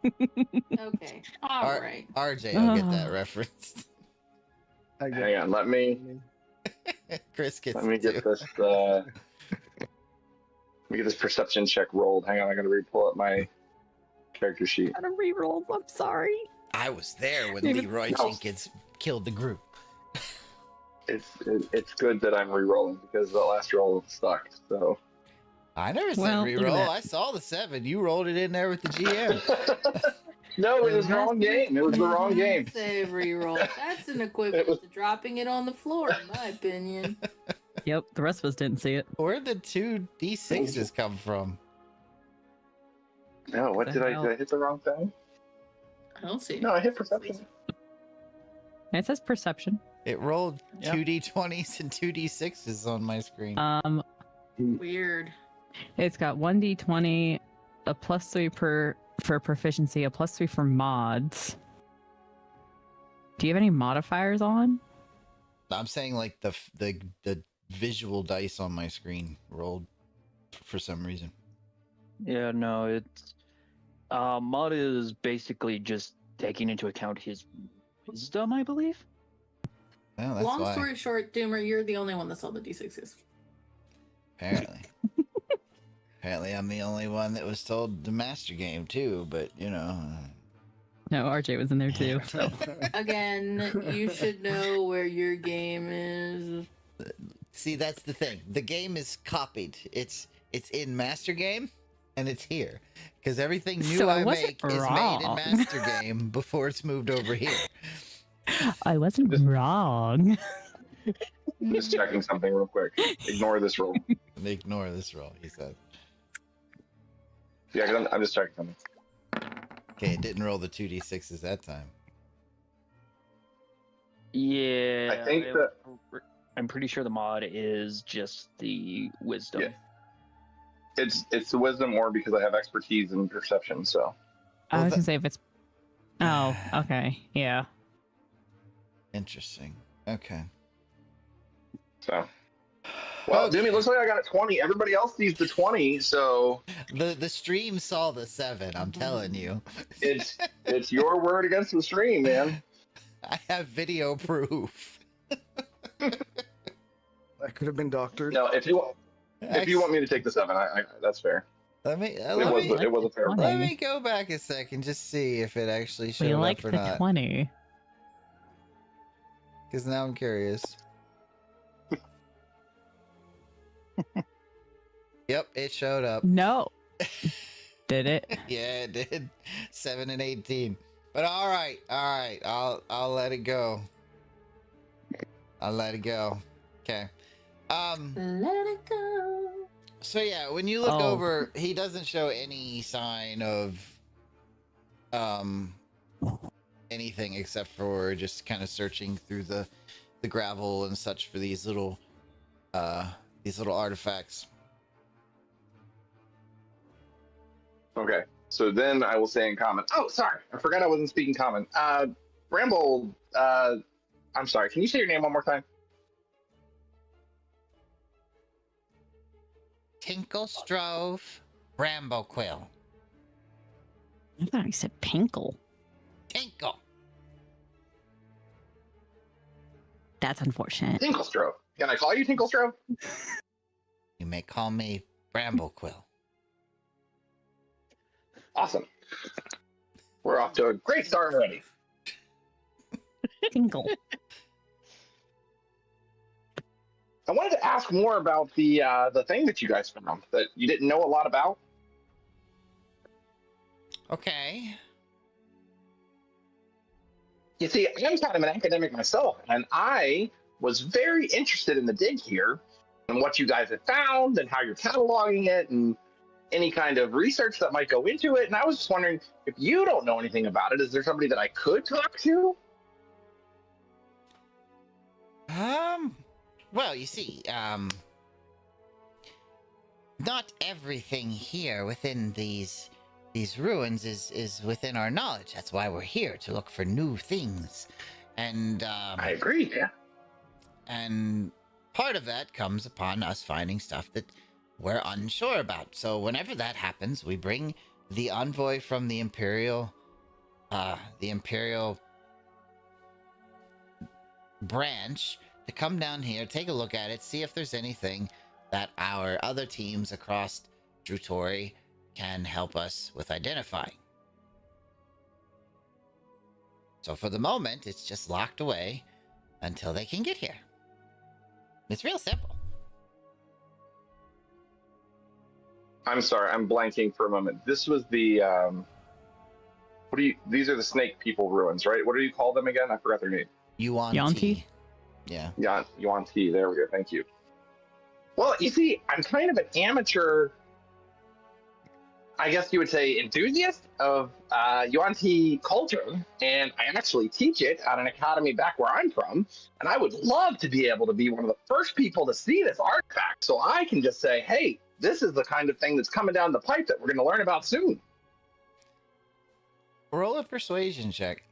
Okay. All R- right. RJ, I'll get Oh. that reference. Hang on, let me Chris gets let me it too. get this. Let me get this perception check rolled. Hang on, I gotta re-pull up my character sheet. Got a reroll. I'm sorry. I was there when David- Leroy No. Jenkins killed the group. It's good that I'm re-rolling because the last roll sucked. So. I never said Well, look at reroll. that. I saw the 7. You rolled it in there with the GM. No, it was the wrong game. It was the wrong game. Say reroll. That's an equivalent to dropping it on the floor, in my opinion. Yep, the rest of us didn't see it. Where'd the 2 D6s come from? No, what The did I hell? did I hit the wrong thing? I don't see it. No, I hit perception. It says perception. It rolled Yep. 2 D20s and 2 D6s on my screen. Weird. It's got 1d20, a +3 for proficiency, a +3 for mods. Do you have any modifiers on? I'm saying like the visual dice on my screen rolled for some reason. Yeah, no, it's mod is basically just taking into account his wisdom, I believe. Oh, that's Long why. story short, Doomer, you're the only one that saw the D6s. Apparently. Apparently, I'm the only one that was told the master game too. But you know. No, RJ was in there too. So. Again, you should know where your game is. See, that's the thing. The game is copied. It's in master game, and it's here because everything new So I I wasn't make is made in wrong. master game before it's moved over here. I wasn't wrong. Just checking something real quick. Ignore this roll. Ignore this roll, he said. Yeah, 'cause I'm just checking something. Okay, it didn't roll the 2d6s that time. Yeah, I think that- I'm pretty sure the mod is just the wisdom. Yeah. It's the wisdom or because I have expertise in perception. So I Well, was gonna say if it's. Oh, okay, yeah. Interesting. Okay. so. Well, Okay. Doomy, looks like I got a 20. Everybody else sees the 20, so The stream saw the 7. I'm telling you. it's your word against the stream, man. I have video proof. That could have been doctored. No, if you want me to take the 7, I that's fair. Let me It was a fair. Funny. let me go back a second, just see if it actually showed We up like or the not. 20. Because now I'm curious. Yep, it showed up. No. Did it? Yeah, it did. 7 and 18. But all right. I'll let it go. I'll let it go. Okay. Let it go. So yeah, when you look Oh. over, he doesn't show any sign of anything except for just kind of searching through the gravel and such for these little artifacts. Okay. So then I will say in common. Oh, sorry. I forgot I wasn't speaking common. Bramble, I'm sorry. Can you say your name one more time? Tinklestrove Bramblequill. I thought I said Pinkle. Tinkle. That's unfortunate. Tinklestrove. Can I call you Tinklestrove? You may call me Bramblequill. Awesome. We're off to a great start already. Tinkle. I wanted to ask more about the thing that you guys found that you didn't know a lot about. Okay. You see, I'm kind of an academic myself, and I was very interested in the dig here and what you guys have found and how you're cataloging it and any kind of research that might go into it. And I was just wondering, if you don't know anything about it, is there somebody that I could talk to? Well, you see, not everything here within these ruins is within our knowledge. That's why we're here, to look for new things. And I agree, yeah. And part of that comes upon us finding stuff that we're unsure about. So whenever that happens, we bring the envoy from the Imperial branch to come down here, take a look at it, see if there's anything that our other teams across Drutori can help us with identifying. So for the moment, it's just locked away until they can get here. It's real simple. I'm sorry, I'm blanking for a moment. This was the these are the snake people ruins, right? What do you call them again? I forgot their name. Yuan-ti? Yeah. Yuan-ti, there we go, thank you. Well, you see, I'm kind of an amateur, I guess you would say, enthusiast of Yuan-ti culture, and I actually teach it at an academy back where I'm from, and I would love to be able to be one of the first people to see this artifact, so I can just say, hey, this is the kind of thing that's coming down the pipe that we're going to learn about soon. Roll a persuasion check.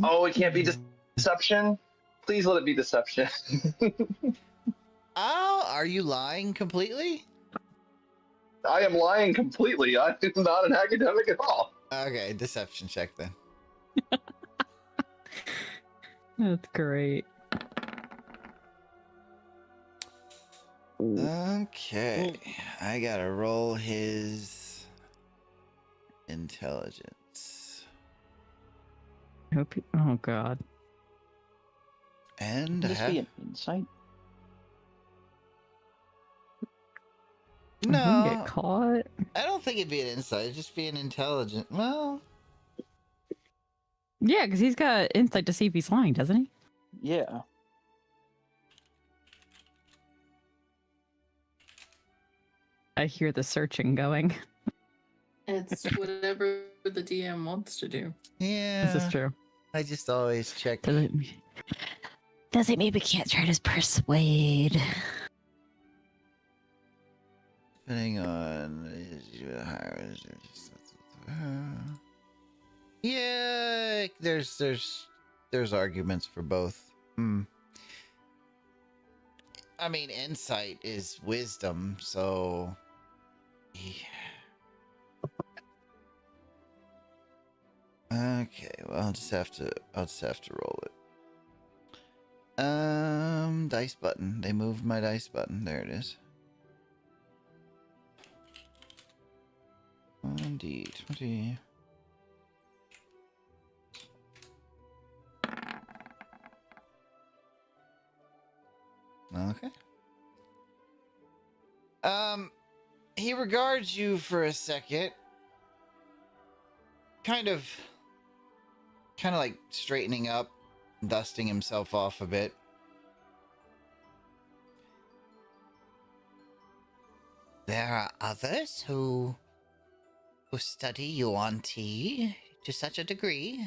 Oh, it can't be deception? Please let it be deception. Oh, are you lying completely? I am lying completely. I'm not an academic at all. Okay, deception check then. That's great. Okay, I gotta roll his intelligence. Oh God. And Would this be an insight? no, Get caught. I don't think it'd be an insight. It'd just be an intelligent. Well, Yeah, because he's got insight to see if he's lying, doesn't he? Yeah. I hear the searching going. It's whatever the DM wants to do. yeah. This is true. I just always check. Does it mean we can't try to persuade? Depending on. Yeah, there's arguments for both. I mean, insight is wisdom, so. Yeah. Okay, well, I'll just have to roll it. Dice button. They moved my dice button. There it is. 1d20. Okay. He regards you for a second. Kind of like straightening up, dusting himself off a bit. There are others who study Yuan-ti to such a degree?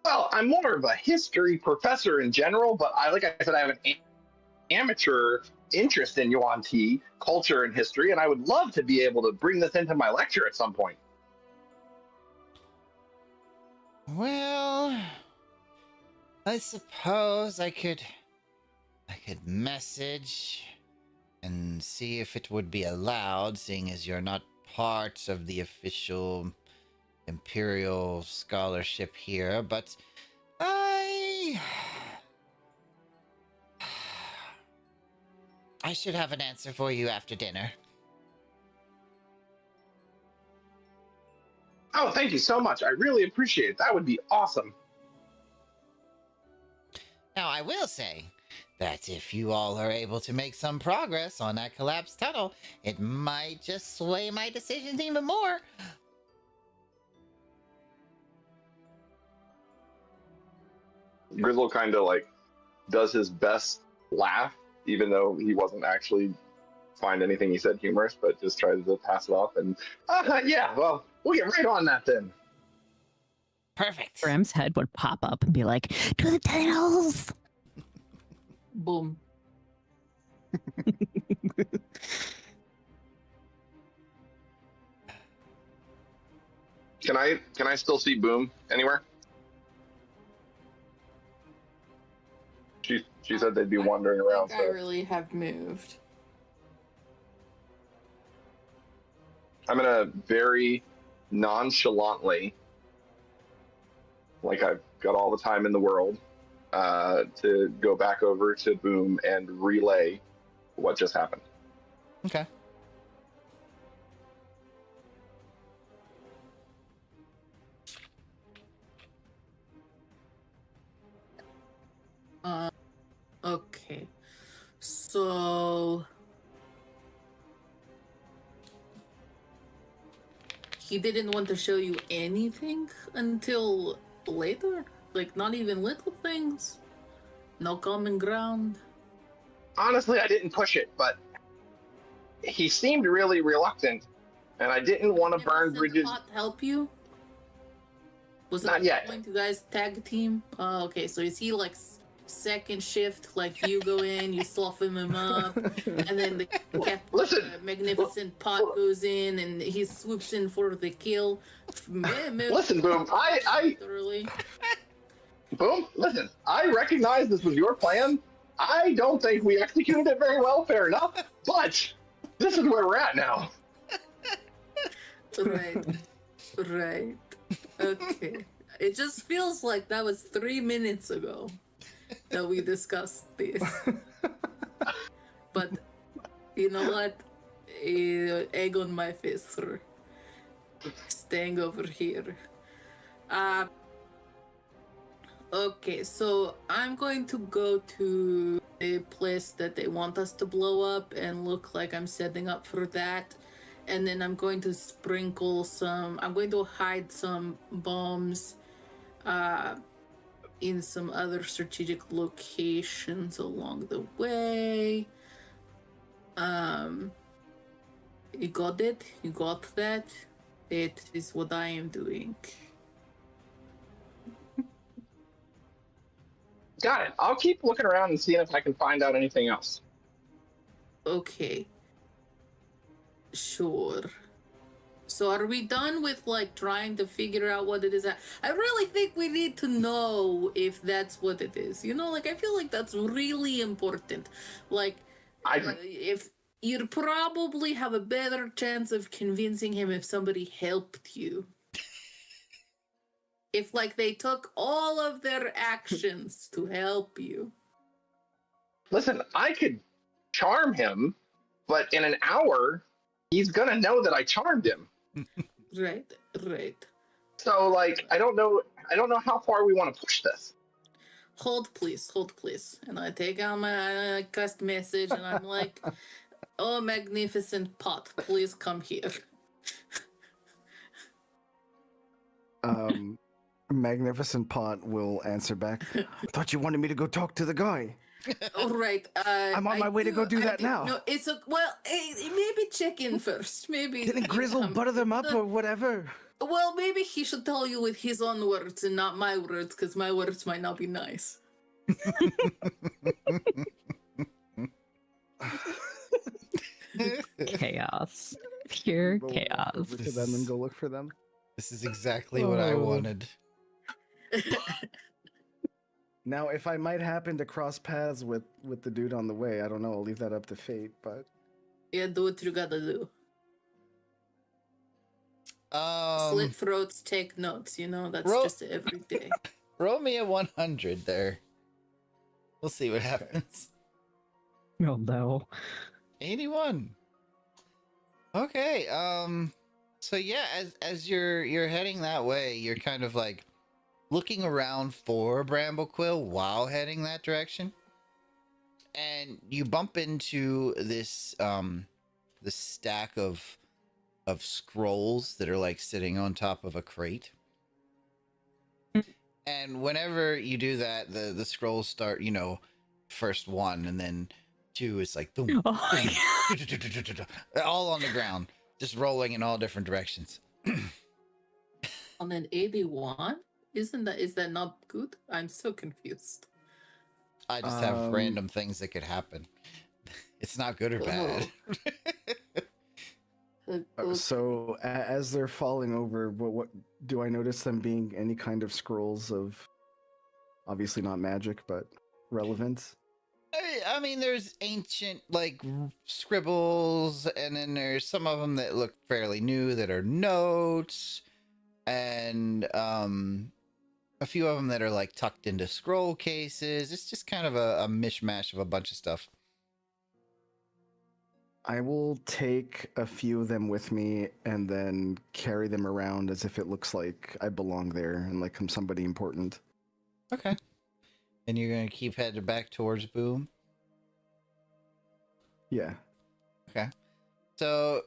Well, I'm more of a history professor in general, but like I said, I have an amateur interest in Yuan Ti culture and history, and I would love to be able to bring this into my lecture at some point. Well, I suppose I could message and see if it would be allowed, seeing as you're not part of the official Imperial scholarship here, but I should have an answer for you after dinner. Oh, thank you so much. I really appreciate it. That would be awesome. Now, I will say that if you all are able to make some progress on that collapsed tunnel, it might just sway my decisions even more. Grizzle kind of like does his best laugh, even though he wasn't actually find anything he said humorous, but just tries to pass it off. And yeah, well, we'll get right on that then. Perfect. Grem's head would pop up and be like, "To the tunnels!" Boom. Can I still see Boom anywhere? She said they'd be wandering around. I really have moved. I'm gonna very nonchalantly, like I've got all the time in the world, to go back over to Boom and relay what just happened. Okay. Okay. So he didn't want to show you anything until later? Like, not even little things? No common ground? Honestly, I didn't push it, but he seemed really reluctant, and I didn't want to burn bridges. Pot help you? Was it Not yet. Going to guys tag team? Oh, okay. So is he like second shift? Like you go in, you soften him up, and then the magnificent pot goes in, and he swoops in for the kill. Listen, Boom. Literally. Boom. Listen. I recognize this was your plan. I don't think we executed it very well. Fair enough. But this is where we're at now. Right. Right. Okay. It just feels like that was 3 minutes ago that we discussed this. But you know what? Egg on my face for staying over here. Okay, so I'm going to go to a place that they want us to blow up and look like I'm setting up for that. And then I'm going to sprinkle I'm going to hide some bombs in some other strategic locations along the way. You got it? You got that? It is what I am doing. Got it. I'll keep looking around and seeing if I can find out anything else. Okay. Sure. So are we done with like trying to figure out what it is? I really think we need to know if that's what it is. You know, like I feel like that's really important. Like if you'd probably have a better chance of convincing him if somebody helped you. If like they took all of their actions to help you. Listen, I could charm him, but in an hour, he's gonna know that I charmed him. Right. So like, I don't know how far we want to push this. Hold please. And I take out my cast message and I'm like, oh, magnificent pot, please come here. Magnificent Pot will answer back. I thought you wanted me to go talk to the guy. All right. I'm on my way to go do that now. No, it's maybe check in first. Maybe Didn't Grizzle butter them up or whatever? Well, maybe he should tell you with his own words and not my words, because my words might not be nice. Chaos. Pure Roll chaos. over to them and go look for them. This is exactly what I wanted. Now, if I might happen to cross paths with the dude on the way, I don't know. I'll leave that up to fate, but Yeah, do what you gotta do. Slit throats, take notes. You know, that's just every day. Roll me a 100 there. We'll see what happens. Oh no. 81. Okay. So yeah, as you're heading that way, you're kind of like looking around for Bramblequill while heading that direction, and you bump into this this stack of scrolls that are like sitting on top of a crate. And whenever you do that, the scrolls start, you know, first one and then two is like boom, Oh my boom, all on the ground, just rolling in all different directions. On an 81? Is that not good? I'm so confused. I just have random things that could happen. It's not good or bad. So as they're falling over, what do I notice them being any kind of scrolls of, obviously not magic, but relevance? I mean, there's ancient, like, scribbles, and then there's some of them that look fairly new that are notes, and a few of them that are, like, tucked into scroll cases. It's just kind of a mishmash of a bunch of stuff. I will take a few of them with me and then carry them around as if it looks like I belong there and like I'm somebody important. Okay. And you're going to keep headed back towards Boom? Yeah. Okay. So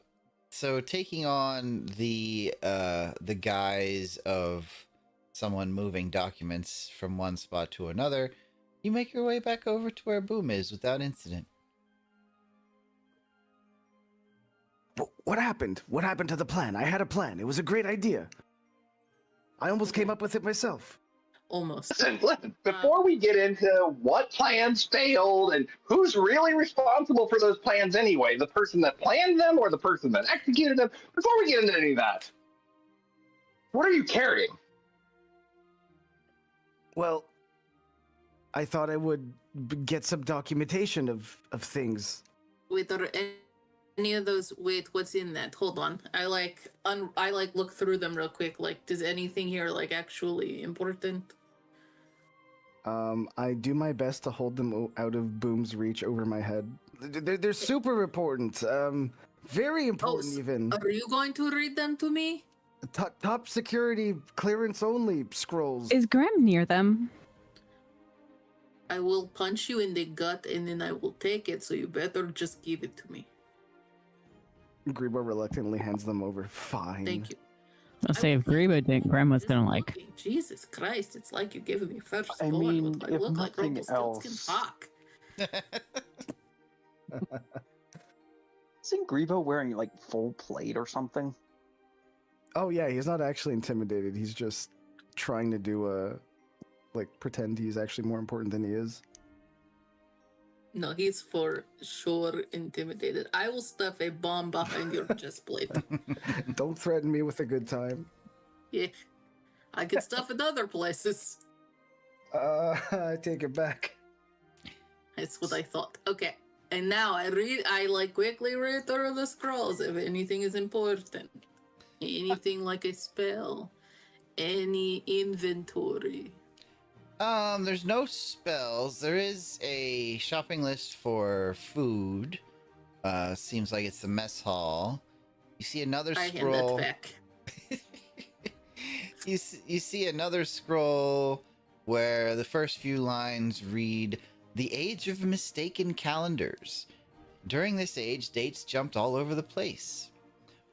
taking on the guise of someone moving documents from one spot to another, you make your way back over to where Boom is without incident. What happened? What happened to the plan? I had a plan. It was a great idea. I almost came up with it myself. Almost. Listen, before we get into what plans failed and who's really responsible for those plans anyway, the person that planned them or the person that executed them, before we get into any of that, what are you carrying? Well, I thought I would get some documentation of things. Wait, are any of those? Wait, what's in that? Hold on. I look through them real quick. Like, does anything here like actually important? I do my best to hold them out of Boom's reach over my head. They're super important. Very important even. Are you going to read them to me? Top security clearance only scrolls. Is Grem near them? I will punch you in the gut and then I will take it, so you better just give it to me. Greebo reluctantly hands them over. Fine. Thank you. I'll say if Greebo didn't, Grem was gonna like. Jesus Christ, it's like you're giving me first I born mean, with my if look like nothing Rumpelstiltskin else- cock. Isn't Greebo wearing like full plate or something? Oh yeah, he's not actually intimidated. He's just trying to do pretend he's actually more important than he is. No, he's for sure intimidated. I will stuff a bomb behind your chest plate. Don't threaten me with a good time. Yeah, I can stuff it other places. I take it back. That's what I thought. Okay, and now I quickly read through the scrolls if anything is important. Anything like a spell. Any inventory. There's no spells. There is a shopping list for food. Seems like it's the mess hall. You see another scroll. I hand that back. You see another scroll where the first few lines read, "The age of mistaken calendars. During this age, dates jumped all over the place.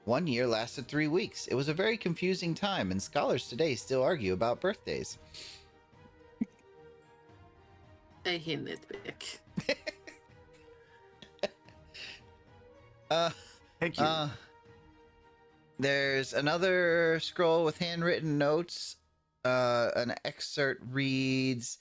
1 year lasted 3 weeks. It was a very confusing time, and scholars today still argue about birthdays." I hand it back. Thank you. There's another scroll with handwritten notes. An excerpt reads,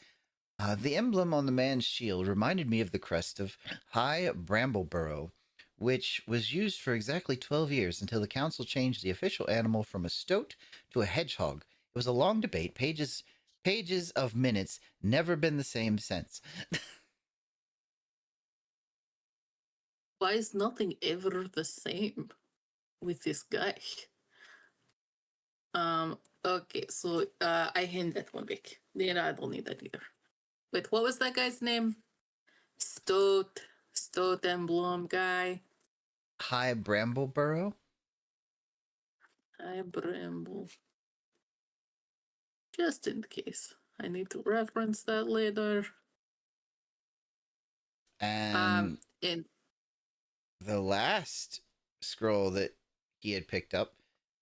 the emblem on the man's shield reminded me of the crest of High Brambleborough, which was used for exactly 12 years until the council changed the official animal from a stoat to a hedgehog. It was a long debate, pages of minutes, never been the same since. Why is nothing ever the same with this guy? Okay, so I hand that one back. Yeah, I don't need that either. Wait, what was that guy's name? Stoat emblem guy. High Brambleborough? High Bramble. Just in case. I need to reference that later. And and the last scroll that he had picked up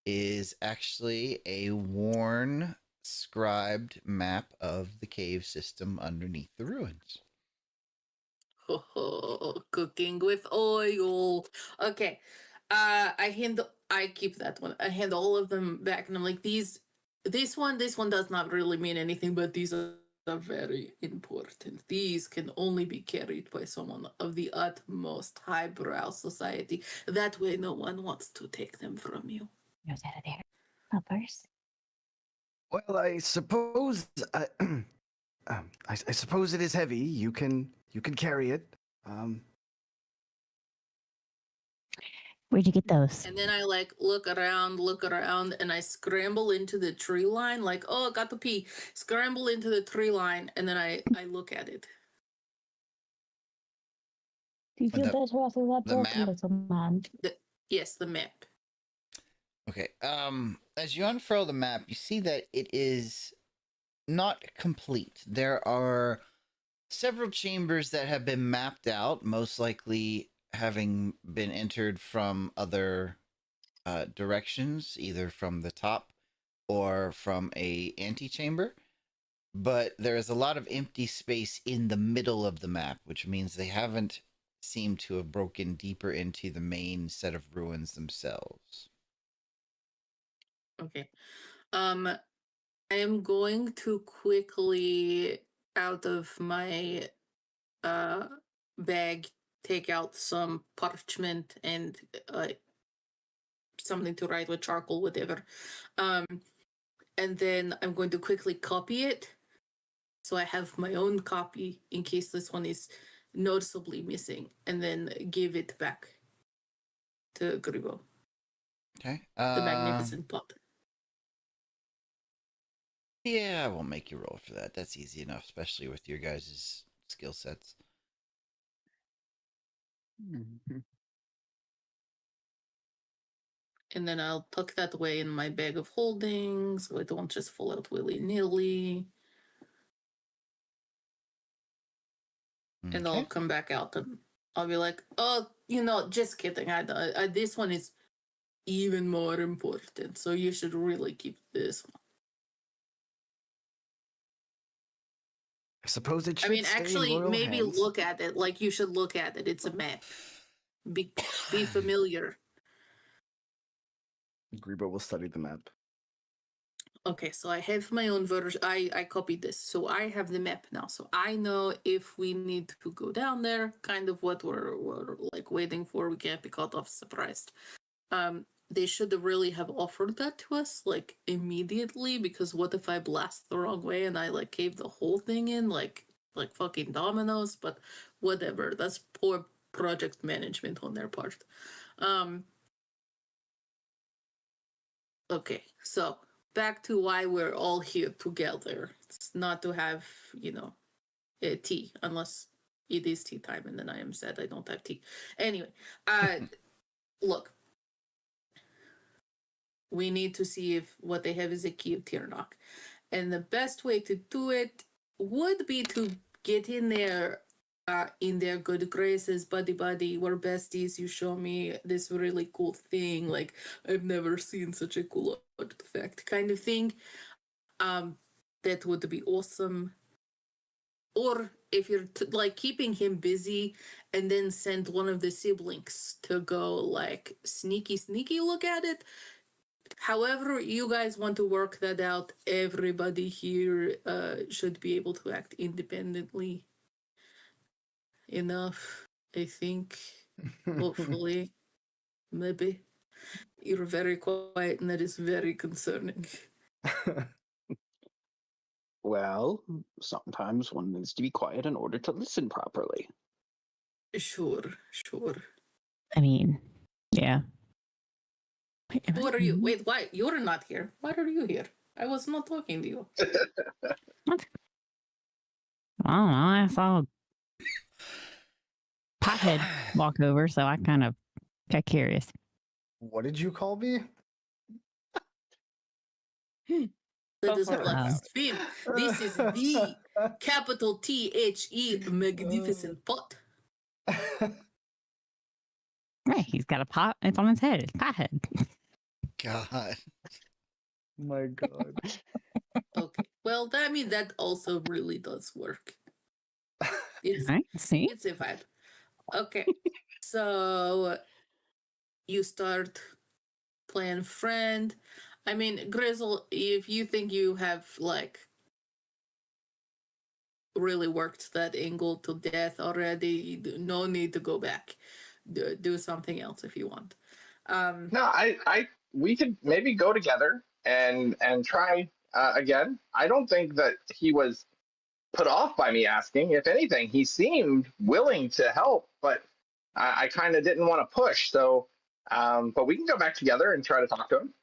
is actually a worn, scribed map of the cave system underneath the ruins. Oh, cooking with oil. Okay. I keep that one. I hand all of them back and I'm like, this one does not really mean anything, but these are very important. These can only be carried by someone of the utmost highbrow society. That way no one wants to take them from you. Goes out of there. Helpers. Well, I suppose I suppose it is heavy. You can carry it. Where'd you get those? And then I like look around, and I scramble into the tree line, like, oh, got to pee. Scramble into the tree line, and then I look at it. Do you feel better after that the broken map? little man? Yes, the map. Okay. As you unfurl the map, you see that it is not complete. There are several chambers that have been mapped out, most likely having been entered from other directions, either from the top or from a antechamber. But there is a lot of empty space in the middle of the map, which means they haven't seemed to have broken deeper into the main set of ruins themselves. Okay. I am going to quickly out of my bag take out some parchment and something to write with charcoal, whatever. And then I'm going to quickly copy it. So I have my own copy in case this one is noticeably missing, and then give it back to Gribo. Okay. The magnificent pot. Yeah, I won't make you roll for that. That's easy enough, especially with your guys' skill sets. Mhm. And then I'll tuck that away in my bag of holding so it won't just fall out willy-nilly. Okay. And I'll come back out and I'll be like, oh, just kidding. I this one is even more important, so you should really keep this one. I suppose it should. I mean, stay in actually, royal maybe hands. look at it. Like, you should look at it. It's a map. Be familiar. Greebo will study the map. Okay, so I have my own version. I copied this, so I have the map now. So I know if we need to go down there, kind of what we're like waiting for. We can't be caught off surprised. They should really have offered that to us like immediately, because what if I blast the wrong way and I like cave the whole thing in like fucking dominoes? But whatever. That's poor project management on their part. Okay, so back to why we're all here together. It's not to have, tea, unless it is tea time, and then I am sad I don't have tea. Anyway, look, we need to see if what they have is a key of Tirnock. And the best way to do it would be to get in there in their good graces, buddy, we're besties, you show me this really cool thing, like I've never seen such a cool artifact kind of thing. That would be awesome. or if you're like keeping him busy, and then send one of the siblings to go like sneaky look at it. However you guys want to work that out, everybody here should be able to act independently enough, I think. Hopefully. Maybe. You're very quiet, and that is very concerning. Well, sometimes one needs to be quiet in order to listen properly. Sure. I mean, yeah. What are you? Wait, why? You're not here. Why are you here? I was not talking to you. What? I don't know. I saw Pothead walk over, so I kind of got curious. What did you call me? That is Wow. blaspheme. This is the capital THE magnificent pot. Right, he's got a pot. It's on his head. It's Pothead. God. My God. Okay. Well, I mean, that also really does work. It's, Right? See? it's a vibe. Okay. So you start playing friend. I mean, Grizzle, if you think you have like really worked that angle to death already, no need to go back. Do something else if you want. No, we could maybe go together and try again. I don't think that he was put off by me asking. If anything, he seemed willing to help, but I kind of didn't want to push. So, but we can go back together and try to talk to him.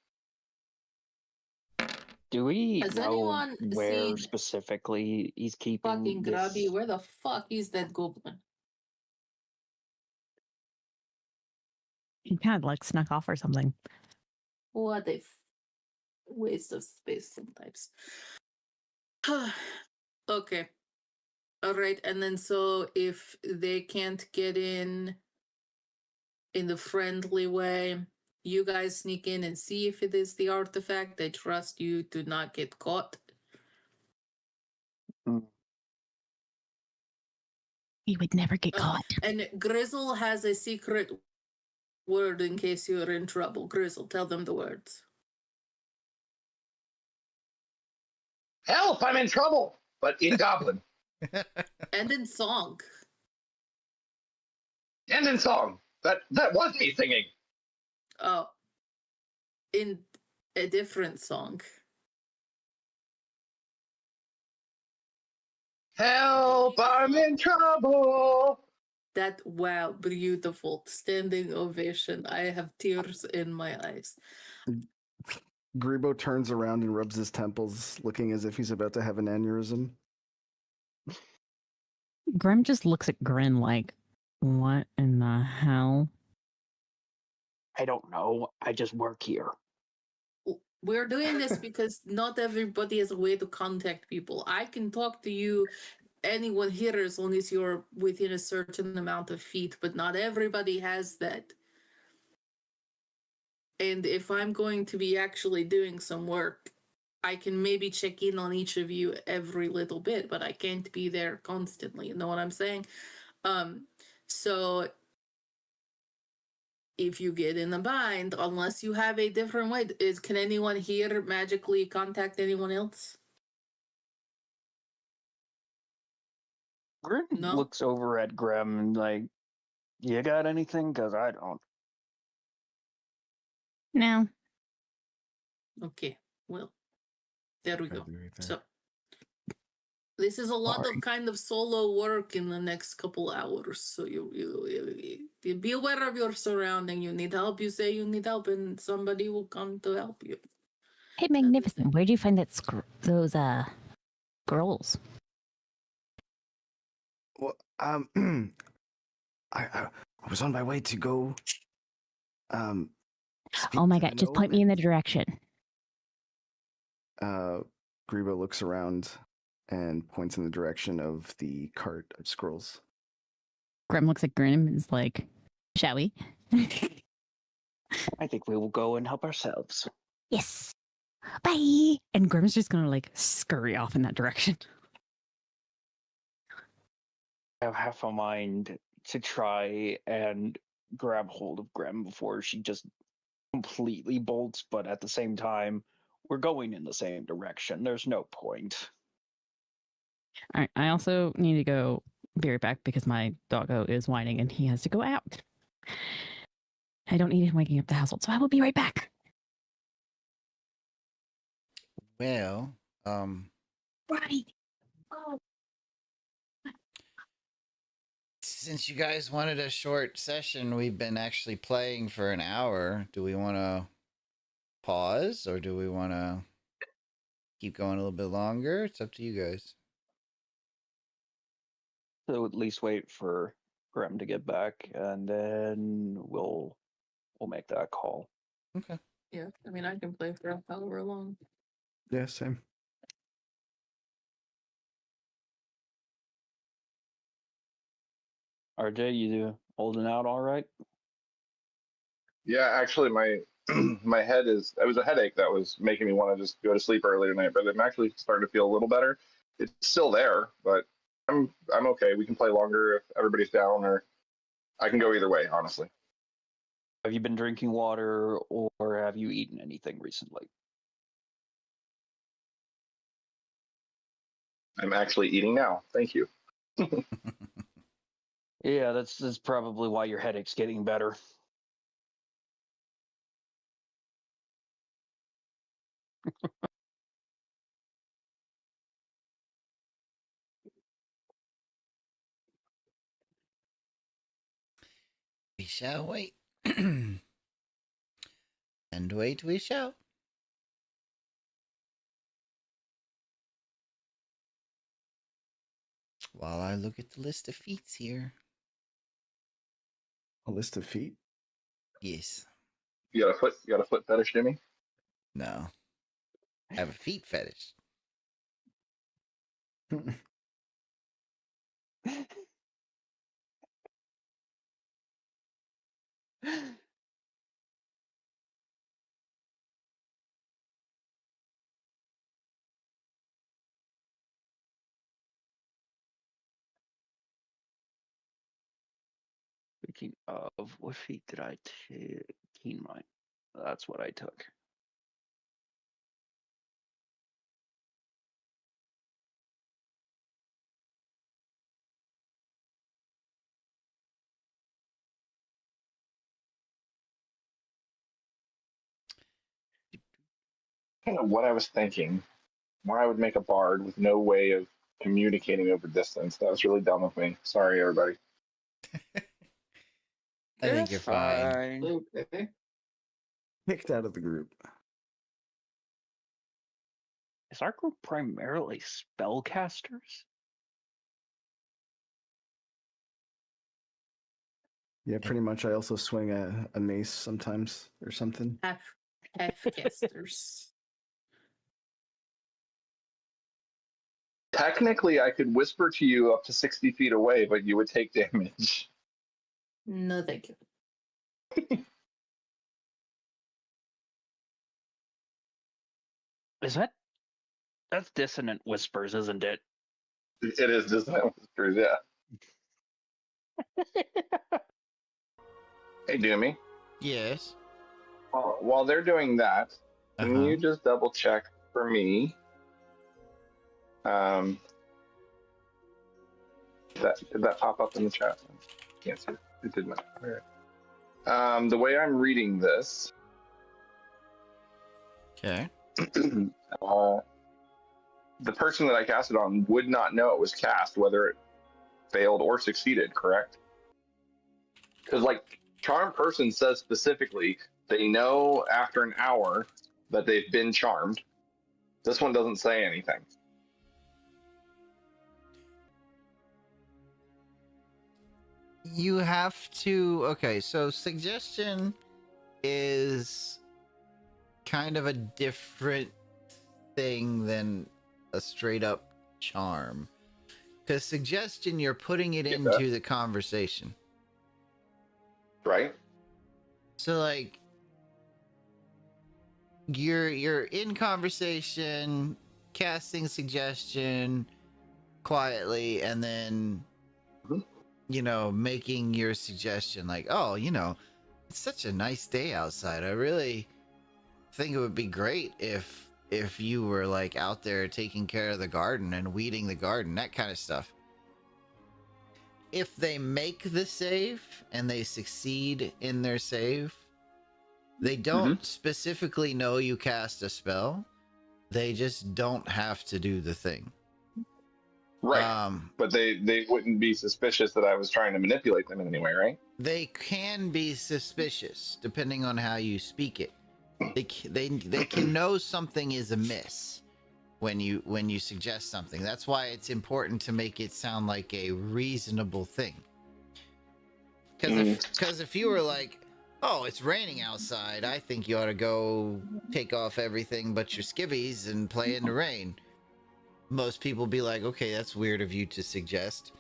Do we Has know anyone where seen specifically he's keeping fucking this? Grubby? Where the fuck is that goblin? He kind of like snuck off or something. What a waste of space sometimes. Okay. All right. And then so if they can't get in the friendly way, you guys sneak in and see if it is the artifact. I trust you to not get caught. He would never get caught. And Grizzle has a secret word in case you're in trouble. Grizzle, tell them the words. Help! I'm in trouble, but in Goblin And in song. and in song. That was me singing. Oh. In a different song. Help! I'm in trouble. That, wow, beautiful. Standing ovation. I have tears in my eyes. Greebo turns around and rubs his temples, looking as if he's about to have an aneurysm. Grem just looks at Grin like, what in the hell? I don't know. I just work here. We're doing this because not everybody has a way to contact people. I can talk to you, anyone here, as long as you're within a certain amount of feet, but not everybody has that. And if I'm going to be actually doing some work, I can maybe check in on each of you every little bit, but I can't be there constantly. You know what I'm saying? So if you get in a bind, unless you have a different way, can anyone here magically contact anyone else? Grin No? looks over at Grem and like, you got anything? Because I don't. No. Okay, well, there we go. Probably right there. So this is a lot Sorry. of kind of solo work in the next couple hours. So you be aware of your surrounding. You need help, you say you need help, and somebody will come to help you. Hey, Magnificent, where'd you find that those scrolls? Well, I was on my way to go. Speak Oh my to god, the just point gnome me in the direction. Greebo looks around and points in the direction of the cart of scrolls. Grem looks at Grin and is like, shall we? I think we will go and help ourselves. Yes. Bye. And Grim's just gonna like scurry off in that direction. have half a mind to try and grab hold of Grem before she just completely bolts, but at the same time, we're going in the same direction. There's no point. All right. I also need to go be right back because my doggo is whining and he has to go out. I don't need him waking up the household, so I will be right back. Well, Right. Oh. since you guys wanted a short session, we've been actually playing for an hour. Do we want to pause or do we want to keep going a little bit longer? It's up to you guys. So at least wait for Grem to get back, and then we'll make that call. Okay. Yeah, I mean, I can play for however long. Yeah, same. RJ, you holding out all right? Yeah, actually, my my head is. It was a headache that was making me want to just go to sleep early tonight, but I'm actually starting to feel a little better. It's still there, but I'm okay. We can play longer if everybody's down, or I can go either way, honestly. Have you been drinking water or have you eaten anything recently? I'm actually eating now. Thank you. Yeah, that's probably why your headache's getting better. We shall wait. And wait we shall. While I look at the list of feats here. A list of feet? Yes. You got a foot fetish, Jimmy? No. I have a feet fetish. Speaking of, what feat did I take? Keen Mind. That's what I took. Kind of what I was thinking. Why I would make a bard with no way of communicating over distance. That was really dumb of me. Sorry, everybody. I think you're fine. Okay. Kicked out of the group. Is our group primarily spellcasters? Yeah, pretty much. I also swing a mace sometimes or something. Half-casters. Technically, I could whisper to you up to 60 feet away, but you would take damage. No, thank you. That's dissonant whispers, isn't it? It is dissonant whispers, yeah. Hey, Doomy. Yes. While they're doing that, can Uh-huh. you just double check for me? Did that pop up in the chat? Can't see. It did not. All right. The way I'm reading this, Okay. the person that I cast it on would not know it was cast, whether it failed or succeeded, correct? Because, like, Charmed Person says specifically they know after an hour that they've been charmed. This one doesn't say anything. You have to. Okay, so suggestion is kind of a different thing than a straight up charm. Because suggestion, you're putting it into the conversation. Right? So, like, you're in conversation, casting suggestion quietly, and then Mhm. making your suggestion like, oh, it's such a nice day outside. I really think it would be great if you were like out there taking care of the garden and weeding the garden, that kind of stuff. If they make the save and they succeed in their save, they don't specifically know you cast a spell. They just don't have to do the thing. Right. But they wouldn't be suspicious that I was trying to manipulate them in any way, right? They can be suspicious depending on how you speak it. They can know something is amiss when you suggest something. That's why it's important to make it sound like a reasonable thing. Because if you were like, oh, it's raining outside, I think you ought to go take off everything but your skivvies and play in the rain. Most people be like, okay, that's weird of you to suggest.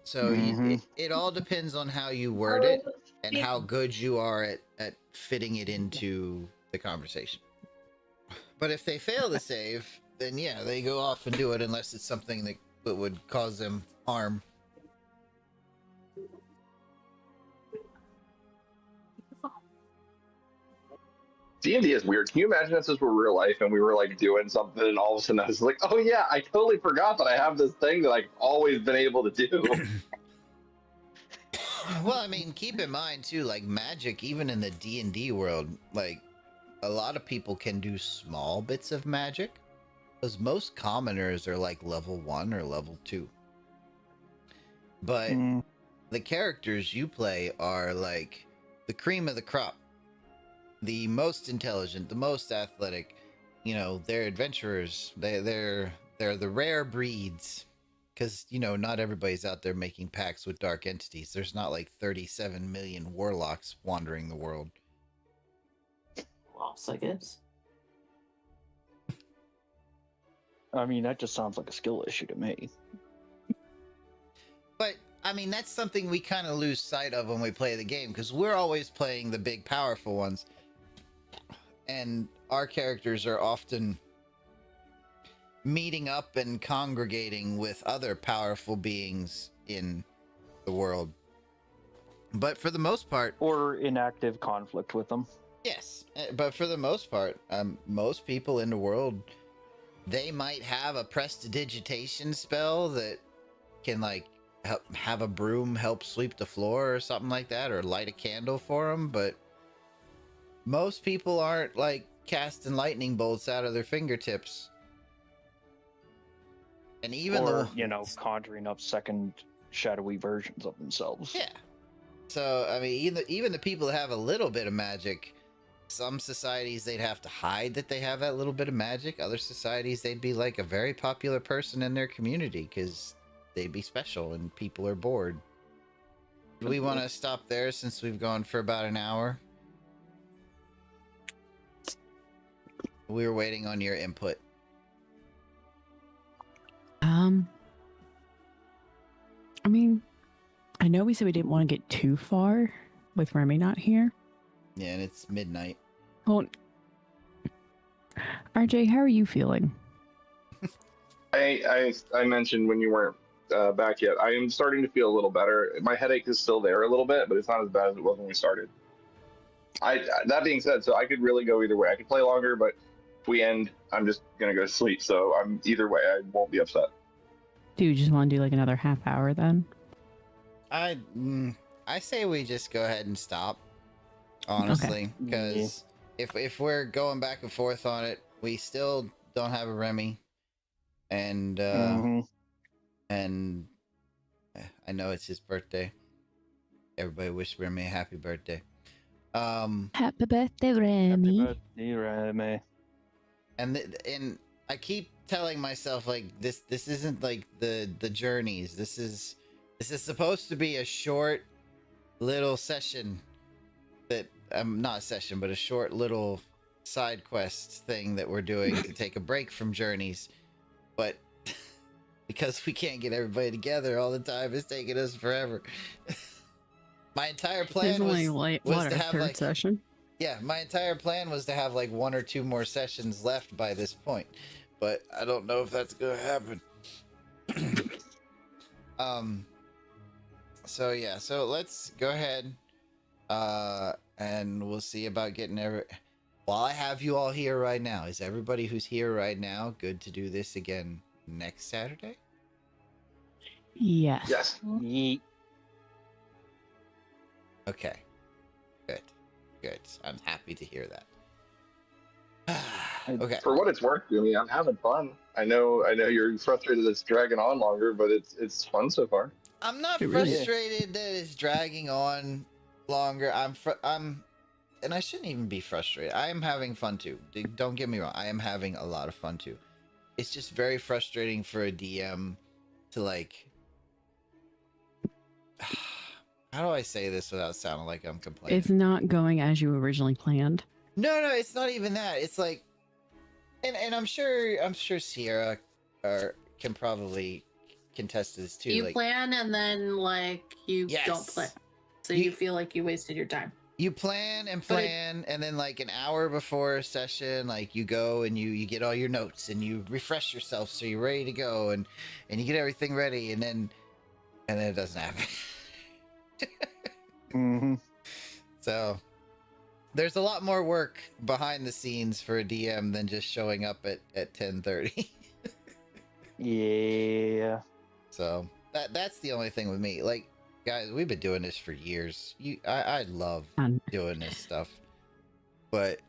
So it all depends on how you word it and how good you are at fitting it into the conversation. But if they fail the save, then yeah, they go off and do it unless it's something that would cause them harm. D&D is weird. Can you imagine if this were real life and we were like doing something and all of a sudden I was like, oh yeah, I totally forgot that I have this thing that I've always been able to do. Well, I mean, keep in mind too, like magic, even in the D&D world, like a lot of people can do small bits of magic because most commoners are like level 1 or level 2. But the characters you play are like the cream of the crop. The most intelligent, the most athletic, they're adventurers. They're the rare breeds, because not everybody's out there making pacts with dark entities. There's not like 37 million warlocks wandering the world. Lost, I guess. I mean, that just sounds like a skill issue to me. But I mean, that's something we kind of lose sight of when we play the game, because we're always playing the big, powerful ones. And our characters are often meeting up and congregating with other powerful beings in the world. But for the most part... Or in active conflict with them. Yes, but for the most part, most people in the world, they might have a prestidigitation spell that can, like, have a broom help sweep the floor or something like that, or light a candle for them, but most people aren't like casting lightning bolts out of their fingertips. And even conjuring up second shadowy versions of themselves. Yeah. So, I mean, even the people that have a little bit of magic, some societies they'd have to hide that they have that little bit of magic. Other societies, they'd be like a very popular person in their community because they'd be special and people are bored. Do we want to stop there since we've gone for about an hour? We were waiting on your input. I mean, I know we said we didn't want to get too far with Remy not here. Yeah, and it's midnight. Well, RJ, how are you feeling? I mentioned when you weren't back yet, I am starting to feel a little better. My headache is still there a little bit, but it's not as bad as it was when we started. That being said, so I could really go either way. I could play longer, but if we end, I'm just going to go to sleep. So either way, I won't be upset. Do you just want to do like another half hour then? I say we just go ahead and stop, honestly, because if we're going back and forth on it, we still don't have a Remy, and and I know it's his birthday. Everybody wish Remy a happy birthday. Happy birthday, Remy. Happy birthday, Remy. And I keep telling myself like this isn't like the journeys. This is supposed to be a short little session that not a session, but a short little side quest thing that we're doing to take a break from journeys. But because we can't get everybody together all the time, it's taking us forever. My entire plan was to have like session. Yeah, my entire plan was to have like 1 or 2 more sessions left by this point, but I don't know if that's gonna happen. So yeah, so let's go ahead, and we'll see about getting while I have you all here right now, is everybody who's here right now good to do this again next Saturday? Yes. Yes. Yeet. Okay. Good. I'm happy to hear that. Okay. For what it's worth, I mean, I'm having fun. I know you're frustrated that it's dragging on longer, but it's fun so far. I'm not It really is. frustrated that it's dragging on longer. I'm and I shouldn't even be frustrated. I am having fun too. Don't get me wrong. I am having a lot of fun too. It's just very frustrating for a DM to like how do I say this without sounding like I'm complaining? It's not going as you originally planned. No, it's not even that. It's like and I'm sure Cierra can probably contest to this too. You like, plan and then like you don't plan. So you feel like you wasted your time. You plan and then like an hour before a session, like you go and you get all your notes and you refresh yourself so you're ready to go and you get everything ready and then it doesn't happen. Mm-hmm. So there's a lot more work behind the scenes for a DM than just showing up at 10:30. Yeah. So that's the only thing with me. Like, guys, we've been doing this for years. I love doing this stuff, but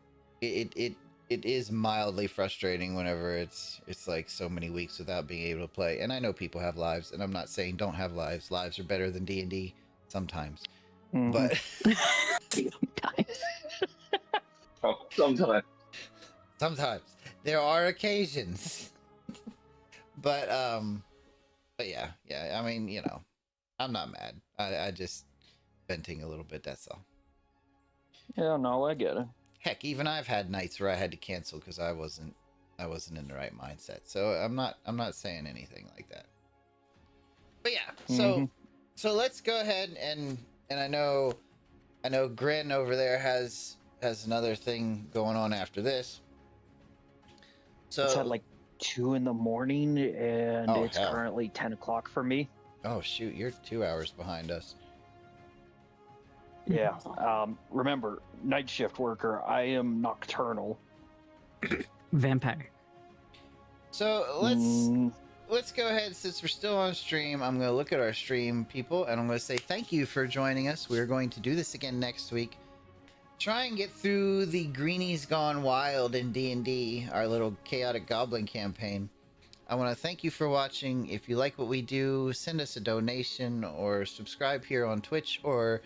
it is mildly frustrating whenever it's like so many weeks without being able to play. And I know people have lives, and I'm not saying don't have lives. Lives are better than D&D sometimes, Mhm. but Sometimes. Oh, sometimes there are occasions. But yeah. I mean, you know, I'm not mad. I just venting a little bit. That's all. Yeah, no, I get it. Heck, even I've had nights where I had to cancel because I wasn't in the right mindset. So I'm not saying anything like that. But yeah, so let's go ahead and I know Grin over there has another thing going on after this. So It's at like 2 in the morning, and Oh, it's hell. currently 10 o'clock for me. Oh shoot, you're 2 hours behind us. Yeah. Remember, night shift worker. I am nocturnal. Vampire. So let's go ahead, since we're still on stream. I'm going to look at our stream people and I'm going to say thank you for joining us. We're going to do this again next week. Try and get through the Greenies Gone Wild in D&D, our little chaotic goblin campaign. I want to thank you for watching. If you like what we do, send us a donation or subscribe here on Twitch or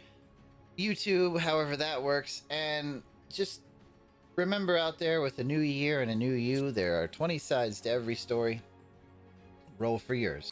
YouTube, however that works. And just remember, out there, with a new year and a new you, there are 20 sides to every story. Roll for yours.